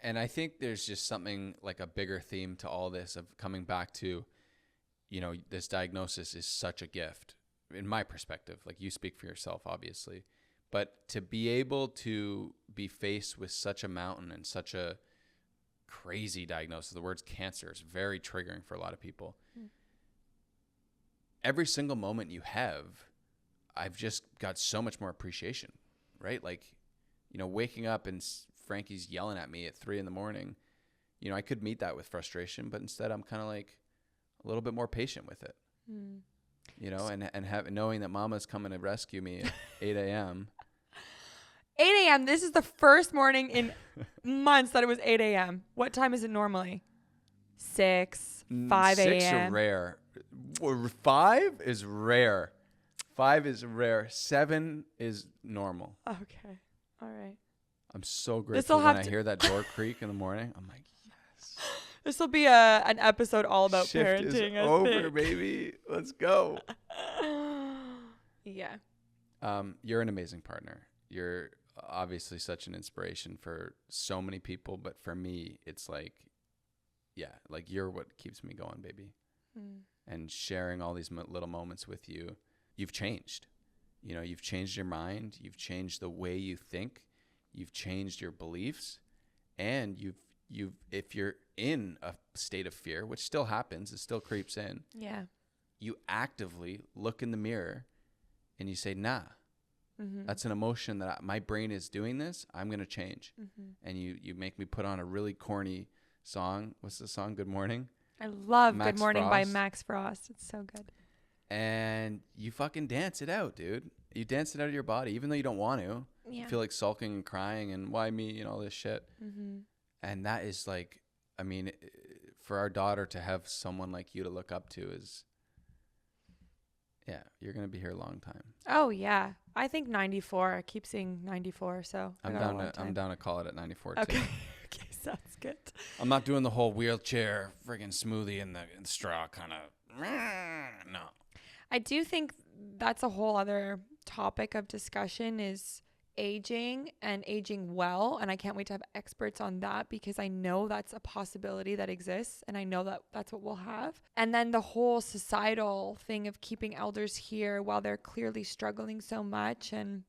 And I think there's just something like a bigger theme to all this of coming back to, you know, this diagnosis is such a gift in my perspective. Like, you speak for yourself, obviously, but to be able to be faced with such a mountain and such a crazy diagnosis, the word cancer is very triggering for a lot of people. Every single moment you have, I've just got so much more appreciation, right? Like, you know, waking up and Frankie's yelling at me at 3 a.m, you know, I could meet that with frustration, but instead I'm kind of like a little bit more patient with it, you know, and knowing that mama's coming to rescue me at 8 a.m. 8 a.m. This is the first morning in months that it was 8 a.m. What time is it normally? 6, 5 a.m. 6 are rare. 5 is rare. 5 is rare. 7 is normal. Okay. All right. I'm so grateful when I hear that door creak in the morning. I'm like, yes. This will be an episode all about Shift parenting. is over, baby. Let's go. Yeah. You're an amazing partner. You're obviously such an inspiration for so many people, but for me, it's like, yeah, like you're what keeps me going, baby. And sharing all these little moments with you. You've changed. You know, you've changed your mind, you've changed the way you think, you've changed your beliefs, and you've if you're in a state of fear, which still happens, it still creeps in. Yeah. You actively look in the mirror and you say, nah, that's an emotion that my brain is doing this. I'm going to change. And you make me put on a really corny song. What's the song? Good Morning. I love Max Good Morning by Frost. Max Frost. It's so good. And you fucking dance it out, dude. You dance it out of your body, even though you don't want to. Yeah. You feel like sulking and crying and why me and all this shit. And that is like, I mean, for our daughter to have someone like you to look up to is, yeah, you're going to be here a long time. Oh, yeah. I think 94. I keep seeing 94, so I I'm got a long down time. to call it at 94 Okay. too. Okay, sounds good. I'm not doing the whole wheelchair friggin' smoothie in the straw kind of. No. I do think that's a whole other topic of discussion is aging and aging well. And I can't wait to have experts on that because I know that's a possibility that exists. And I know that that's what we'll have. And then the whole societal thing of keeping elders here while they're clearly struggling so much. And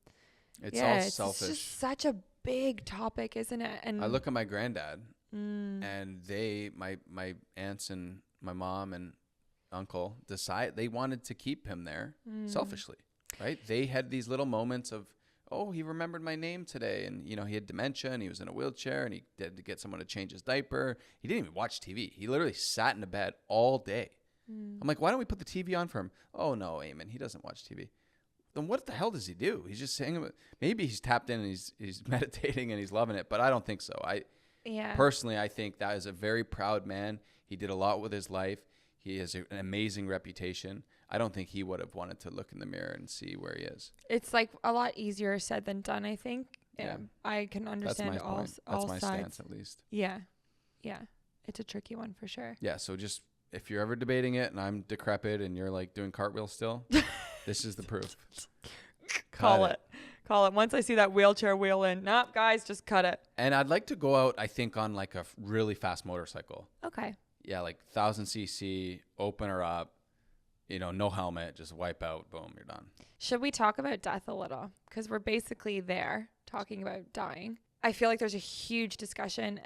It's all it's selfish. just such a big topic, isn't it? And I look at my granddad and my aunts and my mom and uncle they wanted to keep him there selfishly, right? They had these little moments of, oh, he remembered my name today. And, you know, he had dementia and he was in a wheelchair and he had to get someone to change his diaper. He didn't even watch TV. He literally sat in a bed all day. I'm like, why don't we put the TV on for him? Oh, no, Eamon, he doesn't watch TV. Then what the hell does he do? He's just saying, maybe he's tapped in and he's meditating and he's loving it, but I don't think so. Personally, I think that is a very proud man. He did a lot with his life. He has an amazing reputation. I don't think he would have wanted to look in the mirror and see where he is. It's like a lot easier said than done, I think. Yeah. I can understand That's my all point. sides. That's my stance, at least. Yeah. Yeah. It's a tricky one for sure. Yeah, so just if you're ever debating it and I'm decrepit and you're like doing cartwheels still, this is the proof. Call it. Once I see that wheelchair wheel in, nope, guys, just cut it. And I'd like to go out, I think, on like a really fast motorcycle. Okay. Yeah, like 1,000cc, open her up, you know, no helmet, just wipe out, boom, you're done. Should we talk about death a little? Because we're basically there talking about dying. I feel like there's a huge discussion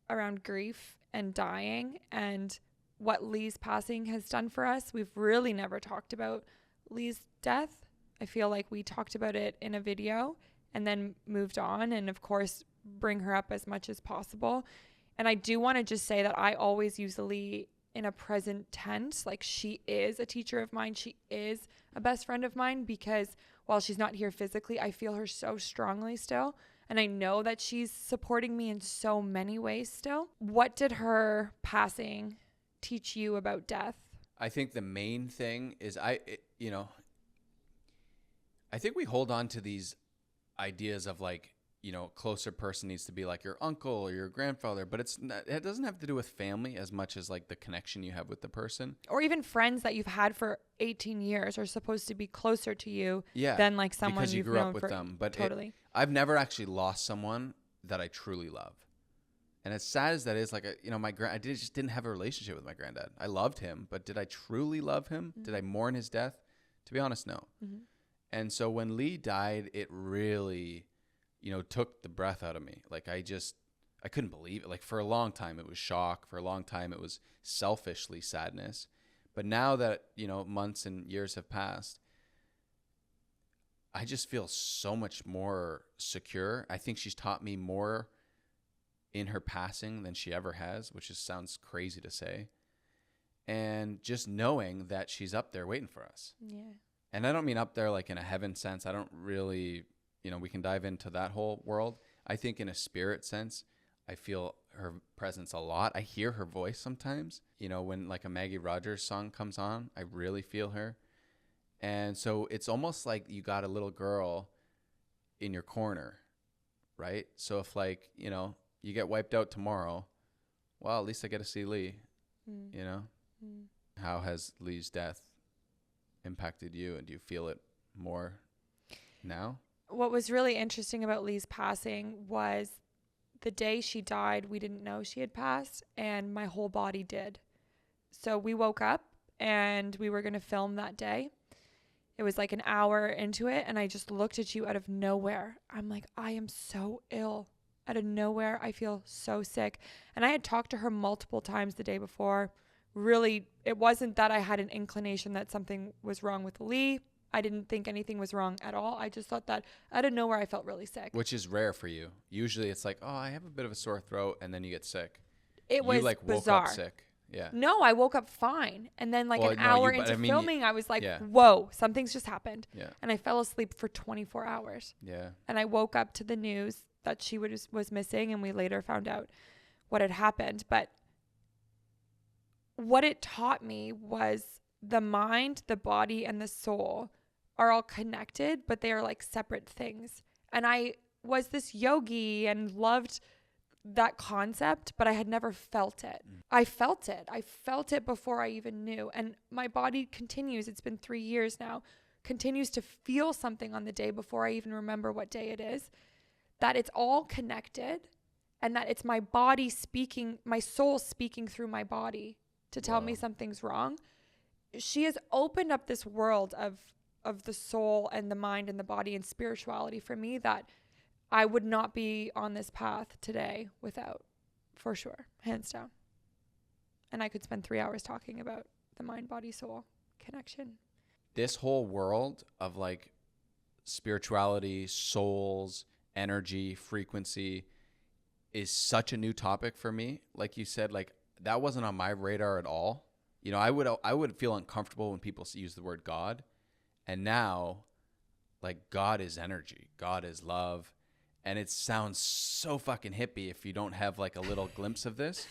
around grief and dying and what Lee's passing has done for us. We've really never talked about Lee's death. I feel like we talked about it in a video and then moved on and, of course, bring her up as much as possible. And I do want to just say that I always use Lee in a present tense. Like, she is a teacher of mine. She is a best friend of mine because while she's not here physically, I feel her so strongly still. And I know that she's supporting me in so many ways still. What did her passing teach you about death? I think the main thing is I think we hold on to these ideas of like, you know, closer person needs to be like your uncle or your grandfather, but it doesn't have to do with family as much as like the connection you have with the person. Or even friends that you've had for 18 years are supposed to be closer to you than like someone because you you've grew known up with for them. But totally. I've never actually lost someone that I truly love. And as sad as that is, like, I just didn't have a relationship with my granddad. I loved him, but did I truly love him? Mm-hmm. Did I mourn his death? To be honest, no. Mm-hmm. And so when Lee died, it really, took the breath out of me. Like, I couldn't believe it. Like, for a long time, it was shock. For a long time, it was selfishly sadness. But now that, months and years have passed, I just feel so much more secure. I think she's taught me more in her passing than she ever has, which sounds crazy to say. And just knowing that she's up there waiting for us. Yeah. And I don't mean up there like in a heaven sense. I don't really, we can dive into that whole world. I think in a spirit sense, I feel her presence a lot. I hear her voice sometimes. When like a Maggie Rogers song comes on, I really feel her. And so it's almost like you got a little girl in your corner, right? So if like, you get wiped out tomorrow, well, at least I get to see Lee, How has Lee's death impacted you, and do you feel it more now? What was really interesting about Lee's passing was the day she died, we didn't know she had passed, and my whole body did. So we woke up and we were going to film that day. It was like an hour into it, and I just looked at you out of nowhere. I'm like, I am so ill. Out of nowhere, I feel so sick. And I had talked to her multiple times the day before. Really, it wasn't that I had an inclination that something was wrong with Lee. I didn't think anything was wrong at all. I just thought that out of nowhere, I felt really sick. Which is rare for you. Usually it's like, oh, I have a bit of a sore throat, and then you get sick. It was bizarre. Woke up sick. Yeah. No, I woke up fine. And then an hour into filming, I was like, whoa, something's just happened. Yeah. And I fell asleep for 24 hours. Yeah. And I woke up to the news that she was missing, and we later found out what had happened. But what it taught me was the mind, the body, and the soul are all connected, but they are like separate things. And I was this yogi and loved that concept, but I had never felt it. I felt it before I even knew. And my body continues, it's been 3 years now, continues to feel something on the day before I even remember what day it is, that it's all connected, and that it's my body speaking, my soul speaking through my body to tell me something's wrong. She has opened up this world of the soul and the mind and the body and spirituality for me that I would not be on this path today without, for sure, hands down. And I could spend 3 hours talking about the mind, body, soul connection. This whole world of like spirituality, souls, energy, frequency is such a new topic for me. Like you said, like that wasn't on my radar at all. You know, I would feel uncomfortable when people use the word God. And now, like, God is energy. God is love. And it sounds so fucking hippie if you don't have like a little glimpse of this,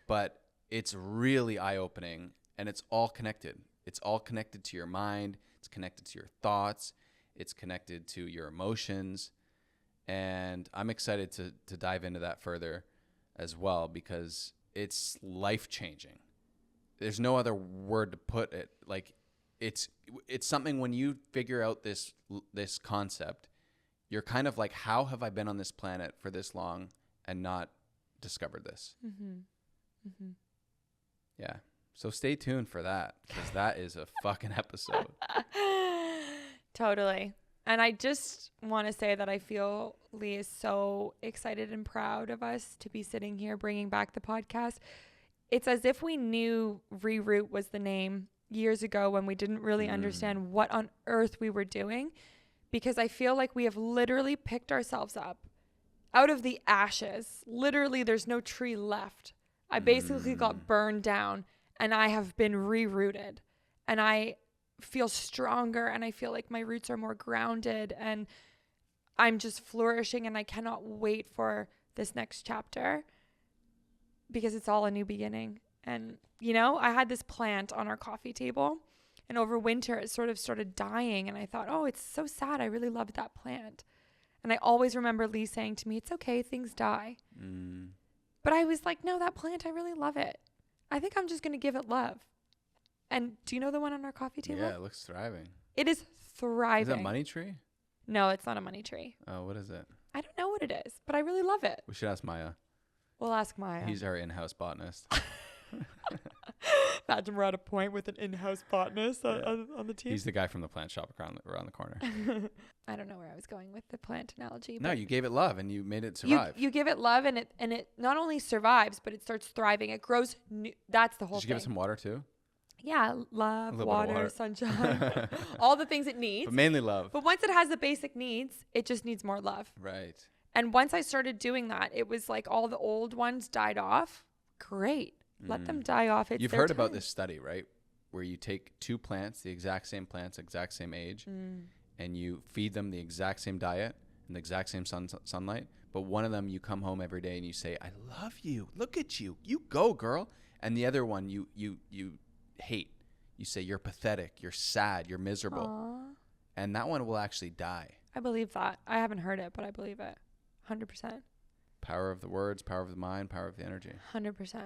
but it's really eye-opening, and it's all connected. It's all connected to your mind. It's connected to your thoughts. It's connected to your emotions. And I'm excited to dive into that further as well, because it's life-changing. There's no other word to put it. Like, it's something when you figure out this concept, you're kind of like, how have I been on this planet for this long and not discovered this? Mm-hmm. Mm-hmm. Yeah. So stay tuned for that, because that is a fucking episode. Totally. And I just want to say that I feel Lee is so excited and proud of us to be sitting here bringing back the podcast. It's as if we knew Reroot was the name years ago when we didn't really understand what on earth we were doing, because I feel like we have literally picked ourselves up out of the ashes. Literally, there's no tree left. I basically got burned down, and I have been rerooted, and I feel stronger, and I feel like my roots are more grounded, and I'm just flourishing, and I cannot wait for this next chapter, because it's all a new beginning. And, you know, I had this plant on our coffee table, and over winter it sort of started dying, and I thought, oh, it's so sad. I really loved that plant. And I always remember Lee saying to me, it's okay, things die. But I was like, no, that plant, I really love it. I think I'm just going to give it love. And do you know the one on our coffee table? Yeah, it looks thriving. It is thriving. Is it a money tree? No, it's not a money tree. Oh, what is it? I don't know what it is, but I really love it. We should ask Maya. We'll ask Maya. He's our in-house botanist. Imagine we're at a point with an in-house botanist on the team. He's the guy from the plant shop around the corner. I don't know where I was going with the plant analogy. No, you gave it love and you made it survive. You give it love, and it not only survives, but it starts thriving. It grows. That's the whole thing. Did you thing. give it some water too? Yeah, love, water, sunshine, all the things it needs. But mainly love. But once it has the basic needs, it just needs more love. Right. And once I started doing that, it was like all the old ones died off. Great. Let them die off. You've heard about this study, right? Where you take two plants, the exact same plants, exact same age, and you feed them the exact same diet and the exact same sunlight. But one of them, you come home every day and you say, I love you. Look at you. You go, girl. And the other one, you hate. You say, you're pathetic. You're sad. You're miserable. Aww. And that one will actually die. I believe that. I haven't heard it, but I believe it. 100%. Power of the words, power of the mind, power of the energy. 100%.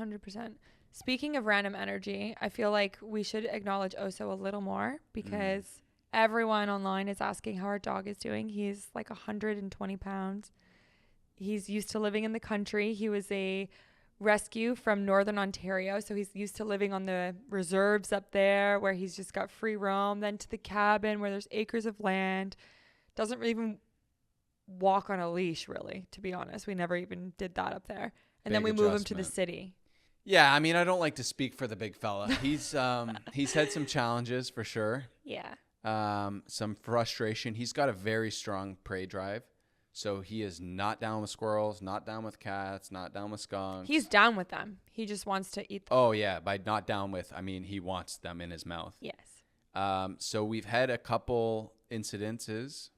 100%. Speaking of random energy, I feel like we should acknowledge Oso a little more, because everyone online is asking how our dog is doing. He's like 120 pounds. He's used to living in the country. He was a rescue from Northern Ontario. So he's used to living on the reserves up there where he's just got free roam, then to the cabin where there's acres of land. Doesn't even walk on a leash, really, to be honest. We never even did that up there. And then we move him to the city. Yeah, I mean, I don't like to speak for the big fella. He's had some challenges for sure. Yeah. Some frustration. He's got a very strong prey drive. So he is not down with squirrels, not down with cats, not down with skunks. He's down with them. He just wants to eat them. Oh, yeah. By not down with, I mean he wants them in his mouth. Yes. So we've had a couple incidences.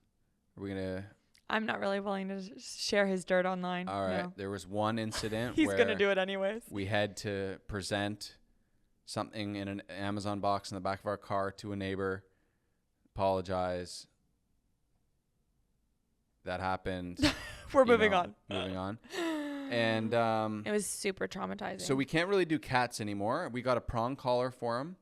Are we going to... I'm not really willing to share his dirt online. All right. No. There was one incident He's where going to do it anyways. we had to present something in an Amazon box in the back of our car to a neighbor, apologize. That happened. We're moving on. Moving on. And it was super traumatizing. so we can't really do cats anymore. We got a prong collar for him,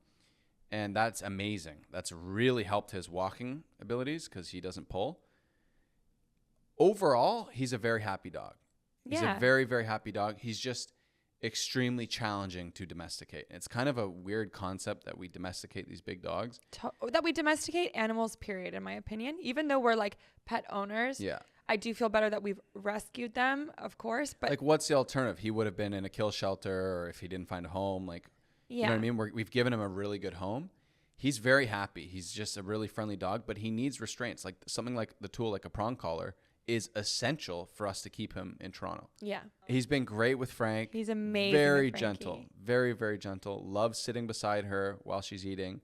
and that's amazing. That's really helped his walking abilities because he doesn't pull. Overall, he's a very happy dog. He's a very, very happy dog. He's just extremely challenging to domesticate. It's kind of a weird concept that we domesticate these big dogs. That we domesticate animals, period, in my opinion. Even though we're like pet owners, Yeah. I do feel better that we've rescued them, of course. But Like, what's the alternative? He would have been in a kill shelter, or if he didn't find a home, like, you know what I mean? We've given him a really good home. He's very happy. He's just a really friendly dog, but he needs restraints. Like something like the tool, like a prong collar, is essential for us to keep him in Toronto. Yeah. He's been great with Frank. He's amazing. Very with Frankie. gentle. Very, very gentle. Loves sitting beside her while she's eating.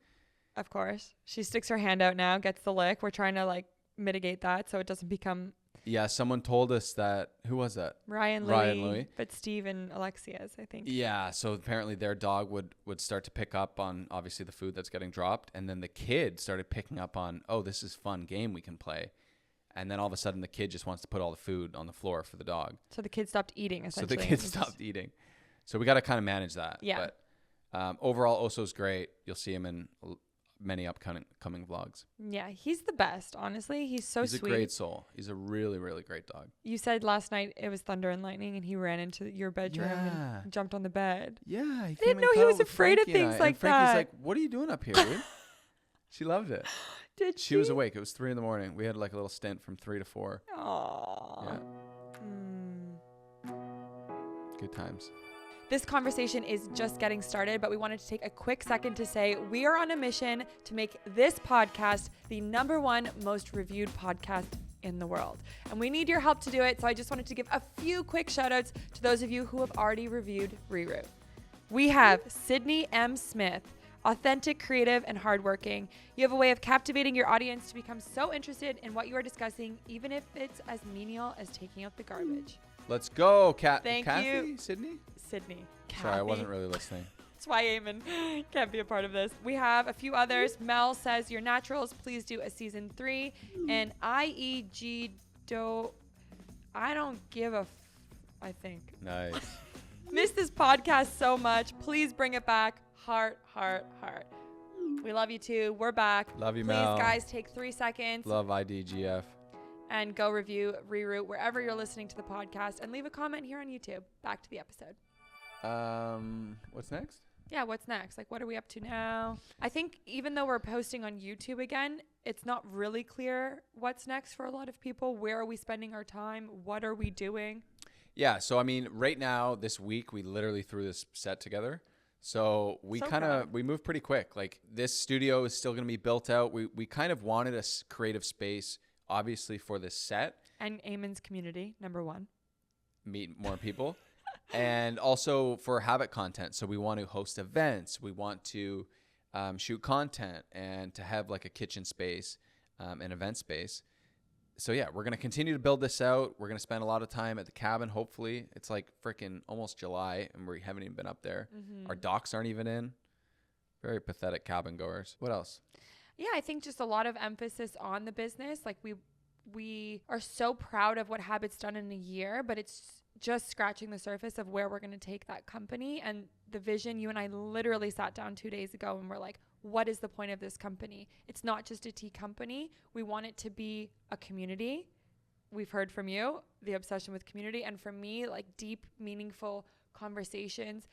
Of course. She sticks her hand out now, gets the lick. We're trying to like mitigate that so it doesn't become... Yeah, someone told us that. Who was that? Ryan Louie. But Steve and Alexia's, I think. Yeah, so apparently their dog would start to pick up on, obviously, the food that's getting dropped. And then the kid started picking up on, oh, this is fun game we can play. And then all of a sudden the kid just wants to put all the food on the floor for the dog. So the kid stopped eating, essentially. So the kid stopped eating. So we got to kind of manage that. Yeah. But overall, Oso's great. You'll see him in many upcoming vlogs. Yeah, he's the best, honestly. He's so He's sweet. a great soul. He's a really, really great dog. You said last night it was thunder and lightning and he ran into your bedroom and jumped on the bed. Yeah. I didn't know he was afraid of things like that. Frankie's like, what are you doing up here, dude? She loved it. Did she? She was awake. It was 3 a.m. We had like a little stint from 3 to 4. Aww. Yeah. Good times. This conversation is just getting started, but we wanted to take a quick second to say we are on a mission to make this podcast the #1 most reviewed podcast in the world. And we need your help to do it. So I just wanted to give a few quick shout outs to those of you who have already reviewed Reroot. We have Sydney M. Smith. Authentic, creative, and hardworking. You have a way of captivating your audience to become so interested in what you are discussing, even if it's as menial as taking out the garbage. Let's go, Thank Kathy, you. Sydney? Sydney. Sorry, I wasn't really listening. That's why Eamon can't be a part of this. We have a few others. Mel says, your naturals, please do a season 3. And IEG I don't give a I think. Nice. Miss this podcast so much. Please bring it back. Heart, heart, heart. We love you too. We're back. Love you, Please, Mel. guys, take 3 seconds Love IDGF. and go review Reroot wherever you're listening to the podcast and leave a comment here on YouTube. Back to the episode. What's next? Yeah, what's next? Like, what are we up to now? I think even though we're posting on YouTube again, it's not really clear what's next for a lot of people. Where are we spending our time? What are we doing? Yeah, so I mean, right now, this week, we literally threw this set together. So we we moved pretty quick. Like, this studio is still going to be built out. We kind of wanted a creative space, obviously, for this set. And Eamon's community, #1. Meet more people. And also for habit content. So we want to host events. We want to shoot content and to have like a kitchen space, an event space. So yeah, we're going to continue to build this out. We're going to spend a lot of time at the cabin. Hopefully it's like freaking almost July and we haven't even been up there. Mm-hmm. Our docs aren't even in. Very pathetic cabin goers. What else? Yeah, I think just a lot of emphasis on the business. Like we are so proud of what Habit's done in a year, but it's just scratching the surface of where we're going to take that company and the vision. You and I literally sat down 2 days ago and we're like, what is the point of this company? It's not just a tea company. We want it to be a community. We've heard from you, the obsession with community. And for me, like deep, meaningful, conversations.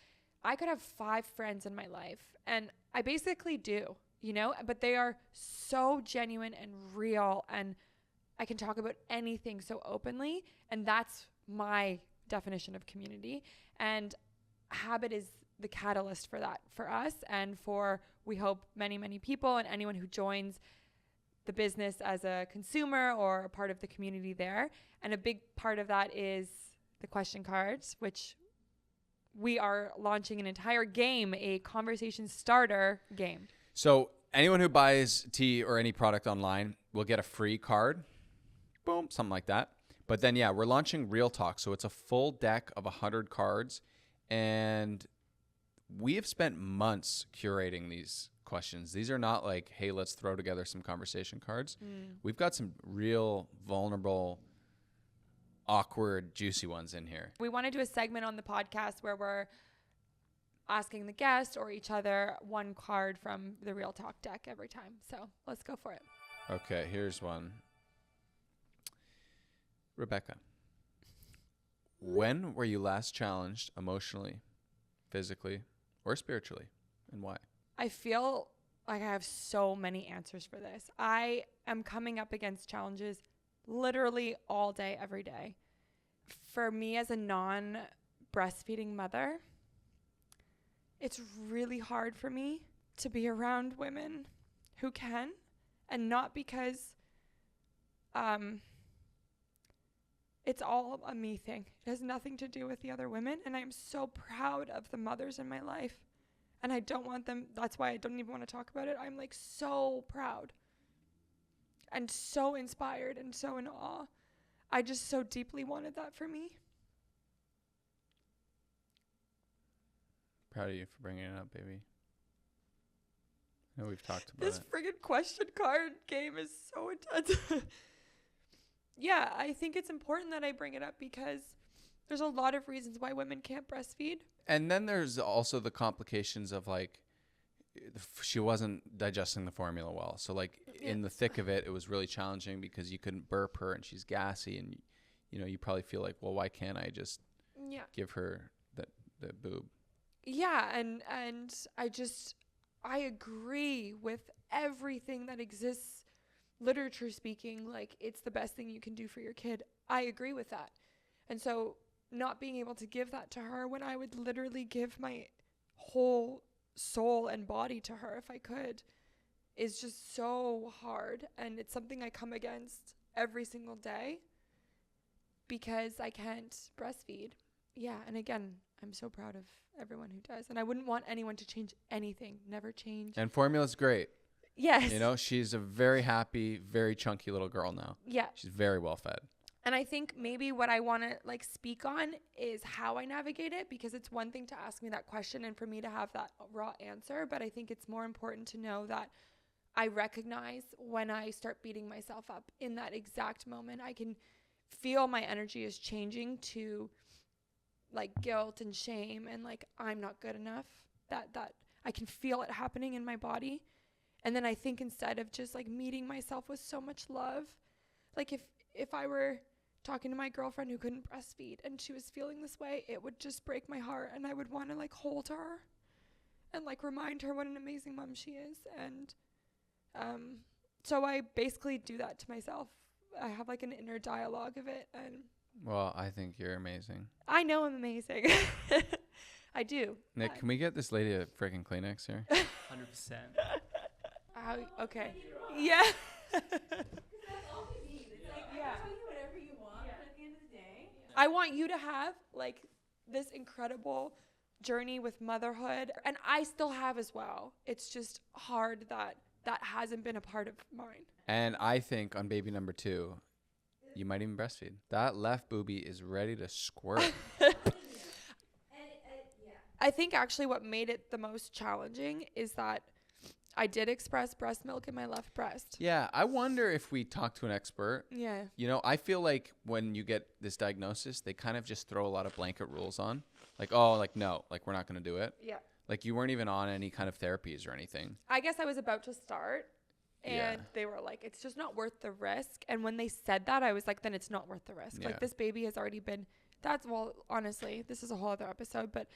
I could have 5 friends in my life, and I basically do, you know, but they are so genuine and real, and I can talk about anything so openly, and that's my definition of community. And habit is the catalyst for that, for us, and for, we hope, many, many people, and anyone who joins the business as a consumer or a part of the community there. And a big part of that is the question cards, which we are launching an entire game, a conversation starter game. So anyone who buys tea or any product online will get a free card. Boom, something like that. But then, yeah, we're launching Real Talk. So it's a full deck of 100 cards. And we have spent months curating these questions. These are not like, hey, let's throw together some conversation cards. We've got some real vulnerable, awkward, juicy ones in here. We want to do a segment on the podcast where we're asking the guest or each other one card from the Real Talk deck every time. So let's go for it. Okay, here's one. Rebecca, when were you last challenged emotionally, physically, or spiritually, and why? I feel like I have so many answers for this. I am coming up against challenges literally all day, every day. For me as a non-breastfeeding mother, it's really hard for me to be around women who can, and not because it's all a me thing. It has nothing to do with the other women, and I'm so proud of the mothers in my life. And I don't want them, that's why I don't even want to talk about it. I'm like so proud and so inspired and so in awe. I just so deeply wanted that for me. Proud of you for bringing it up, baby. I know we've talked about This friggin' question card game is so intense. Yeah, I think it's important that I bring it up because there's a lot of reasons why women can't breastfeed. And then there's also the complications of like, she wasn't digesting the formula well. So like in the thick of it, it was really challenging because you couldn't burp her and she's gassy, and you know, you probably feel like, well, why can't I just give her the boob? Yeah, and I agree with everything that exists, literature speaking, like it's the best thing you can do for your kid. I agree with that. And so not being able to give that to her when I would literally give my whole soul and body to her if I could is just so hard. And it's something I come against every single day because I can't breastfeed. Yeah, and again, I'm so proud of everyone who does. And I wouldn't want anyone to change anything, never change. And formula's great. Yes. You know, she's a very happy, very chunky little girl now. Yeah. She's very well fed. And I think maybe what I want to like speak on is how I navigate it, because it's one thing to ask me that question and for me to have that raw answer. But I think it's more important to know that I recognize when I start beating myself up in that exact moment. I can feel my energy is changing to like guilt and shame and like I'm not good enough. That I can feel it happening in my body. And then I think instead of just like meeting myself with so much love, like if I were talking to my girlfriend who couldn't breastfeed and she was feeling this way, it would just break my heart, and I would want to like hold her and like remind her what an amazing mom she is. And so I basically do that to myself. I have like an inner dialogue of it. And Well, I think you're amazing. I know I'm amazing. I do. Nick, can we get this lady a freaking Kleenex here? 100%. Okay. Yeah. I want you to have like this incredible journey with motherhood, and I still have as well. It's just hard that hasn't been a part of mine. And I think on baby number 2, you might even breastfeed. That left boobie is ready to squirt. I think actually what made it the most challenging is that I did express breast milk in my left breast. Yeah, I wonder if we talk to an expert. Yeah. You know, I feel like when you get this diagnosis, they kind of just throw a lot of blanket rules on. Like, oh, like, no, like, we're not going to do it. Yeah. Like, you weren't even on any kind of therapies or anything. I guess I was about to start, And they were like, it's just not worth the risk. And when they said that, I was like, then it's not worth the risk. Yeah. Like, this baby has already been, honestly, this is a whole other episode, but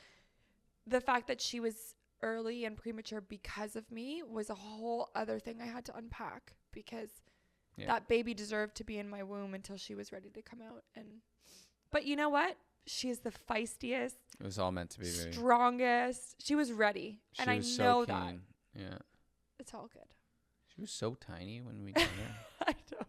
the fact that she was early and premature because of me was a whole other thing I had to unpack, because that baby deserved to be in my womb until she was ready to come out. But you know what? She is the feistiest. It was all meant to be. Strongest. She was ready. And I know that. Yeah. It's all good. She was so tiny when we got her. I know.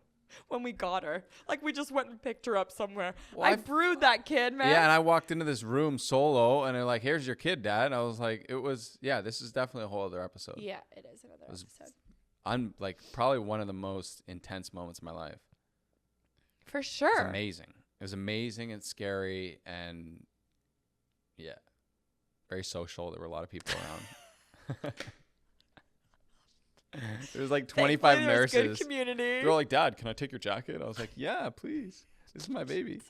When we got her. Like, we just went and picked her up somewhere. Well, I brewed that kid, man. Yeah, and I walked into this room solo, and they're like, here's your kid, Dad. And I was like, this is definitely a whole other episode. Yeah, it is another episode. I'm like probably one of the most intense moments of my life. For sure. It's amazing. It was amazing and scary, and very social. There were a lot of people around. There was like 25 nurses. Good community. They were all like, Dad, can I take your jacket? I was like, yeah, please. This is my baby.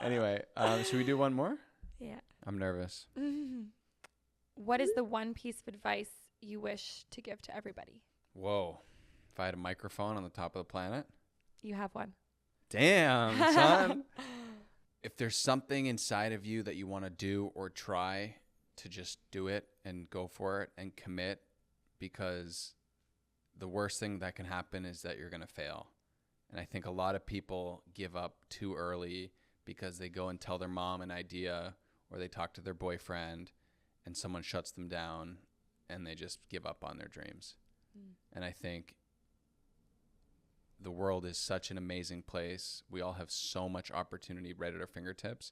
Anyway, should we do one more? Yeah. I'm nervous. Mm-hmm. What is the one piece of advice you wish to give to everybody? Whoa. If I had a microphone on the top of the planet. You have one. Damn, son. If there's something inside of you that you want to do or try, to just do it and go for it and commit, because the worst thing that can happen is that you're going to fail. And I think a lot of people give up too early because they go and tell their mom an idea, or they talk to their boyfriend and someone shuts them down and they just give up on their dreams. And I think the world is such an amazing place. We all have so much opportunity right at our fingertips.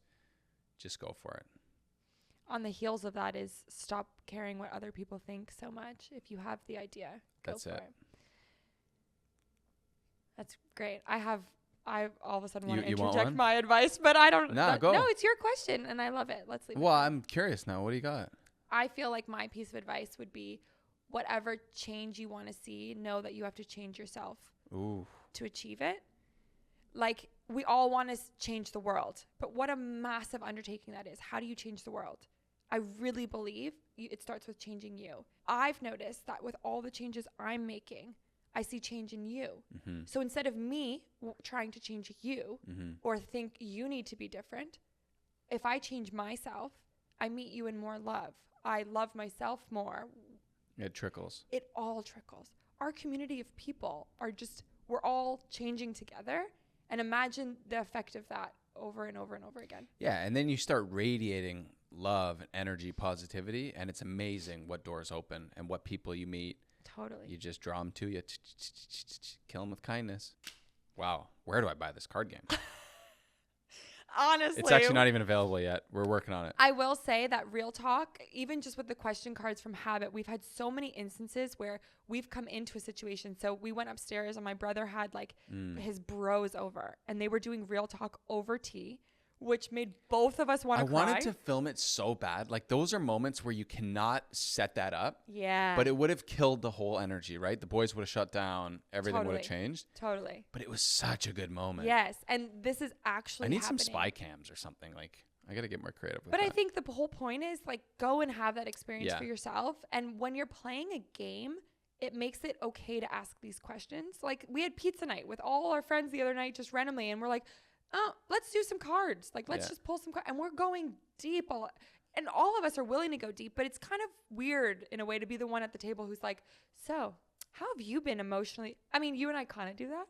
Just go for it. On the heels of that is stop caring what other people think so much. If you have the idea, go for it. That's great. I all of a sudden want to interject my advice, but I don't. Go. No, it's your question, and I love it. Let's leave it. Well, I'm curious now. What do you got? I feel like my piece of advice would be, whatever change you want to see, know that you have to change yourself to achieve it. Like, we all want to change the world, but what a massive undertaking that is. How do you change the world? I really believe it starts with changing you. I've noticed that with all the changes I'm making, I see change in you. Mm-hmm. So instead of me trying to change you or think you need to be different, if I change myself, I meet you in more love. I love myself more. It trickles. It all trickles. Our community of people we're all changing together. And imagine the effect of that over and over and over again. Yeah, and then you start radiating love and energy, positivity, and it's amazing what doors open and what people you meet. Totally. You just draw them to you. Kill them with kindness. Wow. Where do I buy this card game? Honestly. It's actually not even available yet. We're working on it. I will say that real talk, even just with the question cards from Habit, we've had so many instances where we've come into a situation. So we went upstairs and my brother had his bros over and they were doing real talk over tea, which made both of us want to cry. I wanted to film it so bad. Like, those are moments where you cannot set that up. Yeah. But it would have killed the whole energy, right? The boys would have shut down. Everything would have changed. Totally. But it was such a good moment. Yes. And this is actually happening. some spy cams or something. Like, I got to get more creative with that. But I think the whole point is, go and have that experience for yourself. And when you're playing a game, it makes it okay to ask these questions. Like, we had pizza night with all our friends the other night, just randomly. And we're like, oh, let's do some cards. Let's just pull some cards. And we're going deep. And all of us are willing to go deep, but it's kind of weird in a way to be the one at the table who's like, so how have you been emotionally? I mean, you and I kind of do that,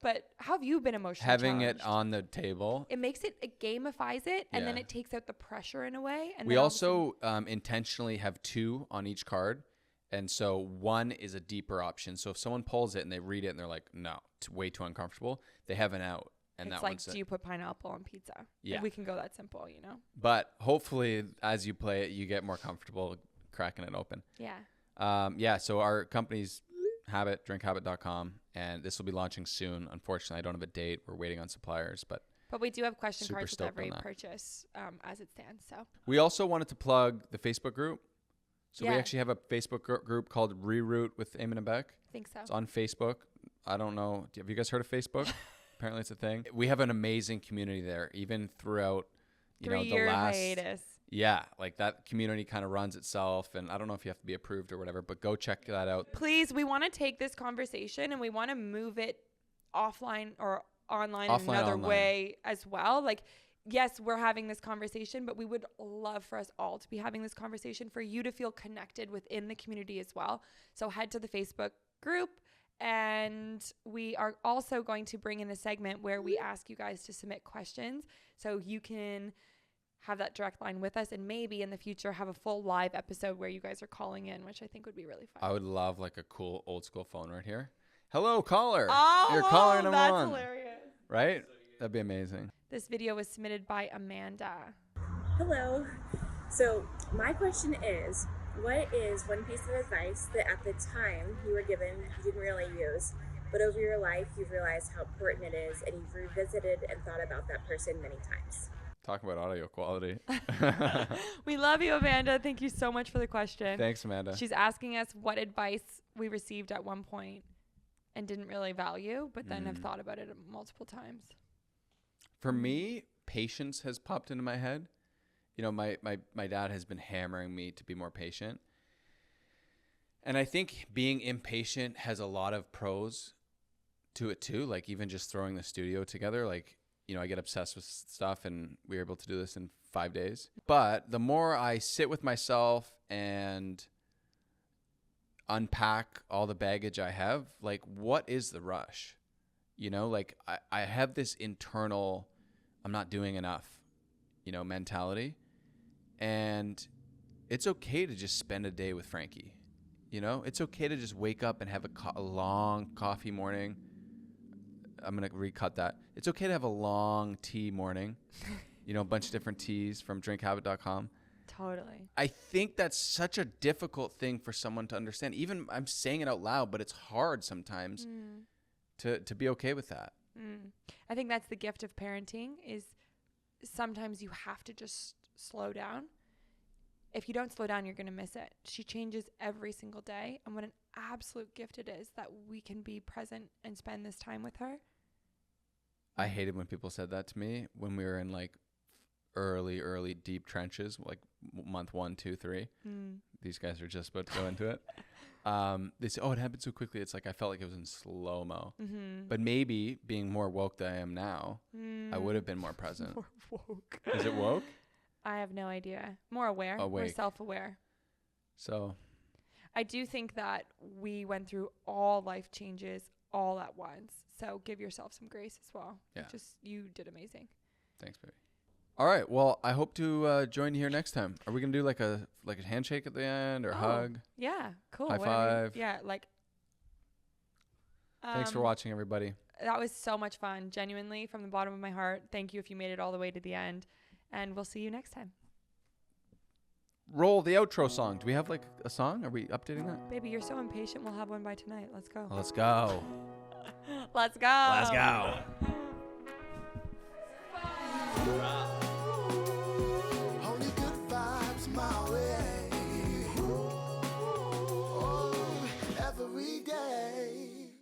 but how have you been emotionally Having challenged? it on the table. It makes it gamifies it, and then it takes out the pressure in a way. And we also intentionally have 2 on each card. And so 1 is a deeper option. So if someone pulls it and they read it and they're like, no, it's way too uncomfortable, they have an out. And it's that like, do you put pineapple on pizza? Yeah. We can go that simple, you know? But hopefully, as you play it, you get more comfortable cracking it open. Yeah. So our company's Habit, drinkhabit.com, and this will be launching soon. Unfortunately, I don't have a date. We're waiting on suppliers, but we do have question super cards with stoked every on that. purchase as it stands. So we also wanted to plug the Facebook group. So we Yeah. actually have a Facebook group ccalled Reroot with Eamon Bec. I think so. It's on Facebook. I don't know. Have you guys heard of Facebook? Apparently it's a thing. We have an amazing community there, even throughout, the 3-year last hiatus. yeah, like that community kind of runs itself. And I don't know if you have to be approved or whatever, but go check that out. Please, we want to take this conversation and we want to move it offline or online in Offline, another online. way as well. Like, yes, we're having this conversation, but we would love for us all to be having this conversation, for you to feel connected within the community as well. So head to the Facebook group, and we are also going to bring in a segment where we ask you guys to submit questions so you can have that direct line with us, and maybe in the future have a full live episode where you guys are calling in, which I think would be really fun. I would love like a cool old school phone right here. Hello, caller. Oh, You're caller number that's one. hilarious. Right? That'd be amazing. This video was submitted by Amanda. Hello. So my question is, what is one piece of advice that at the time you were given you didn't really use, but over your life you've realized how important it is, and you've revisited and thought about that person many times? Talk about audio quality. We love you, Amanda. Thank you so much for the question. Thanks, Amanda. She's asking us what advice we received at one point and didn't really value, but then have thought about it multiple times. For me, patience has popped into my head. You know, my dad has been hammering me to be more patient. And I think being impatient has a lot of pros to it too. Like even just throwing the studio together, like, you know, I get obsessed with stuff and we were able to do this in 5 days. But the more I sit with myself and unpack all the baggage I have, like what is the rush? You know, like I have this internal, I'm not doing enough, you know, mentality. And it's okay to just spend a day with Frankie. You know, it's okay to just wake up and have a long coffee morning. I'm going to recut that. It's okay to have a long tea morning. You know, a bunch of different teas from drinkhabit.com. Totally. I think that's such a difficult thing for someone to understand. Even I'm saying it out loud, but it's hard sometimes to be okay with that. I think that's the gift of parenting, is sometimes you have to just slow down. If you don't slow down, you're going to miss it. She changes every single day. And what an absolute gift it is that we can be present and spend this time with her. I hated when people said that to me when we were in like early deep trenches, like month 1, 2, 3. These guys are just about to go into it. They say, oh, it happened so quickly. It's like I felt like it was in slow-mo. But maybe being more woke than I am now, I would have been more present. More woke. Is it woke? I have no idea. More aware. More Awake. self-aware. So I do think that we went through all life changes all at once. So give yourself some grace as well. Yeah. You did amazing. thanks, baby. All right. Well, I hope to join you here next time. Are we gonna do like a handshake at the end or hug? Yeah. Cool. High Whatever. five. Yeah. Like. Thanks for watching, everybody. That was so much fun. Genuinely, from the bottom of my heart. Thank you if you made it all the way to the end. And we'll see you next time. Roll the outro song. Do we have like a song? Are we updating that? Baby, you're so impatient. We'll have one by tonight. Let's go. Let's go. Let's go. Let's go.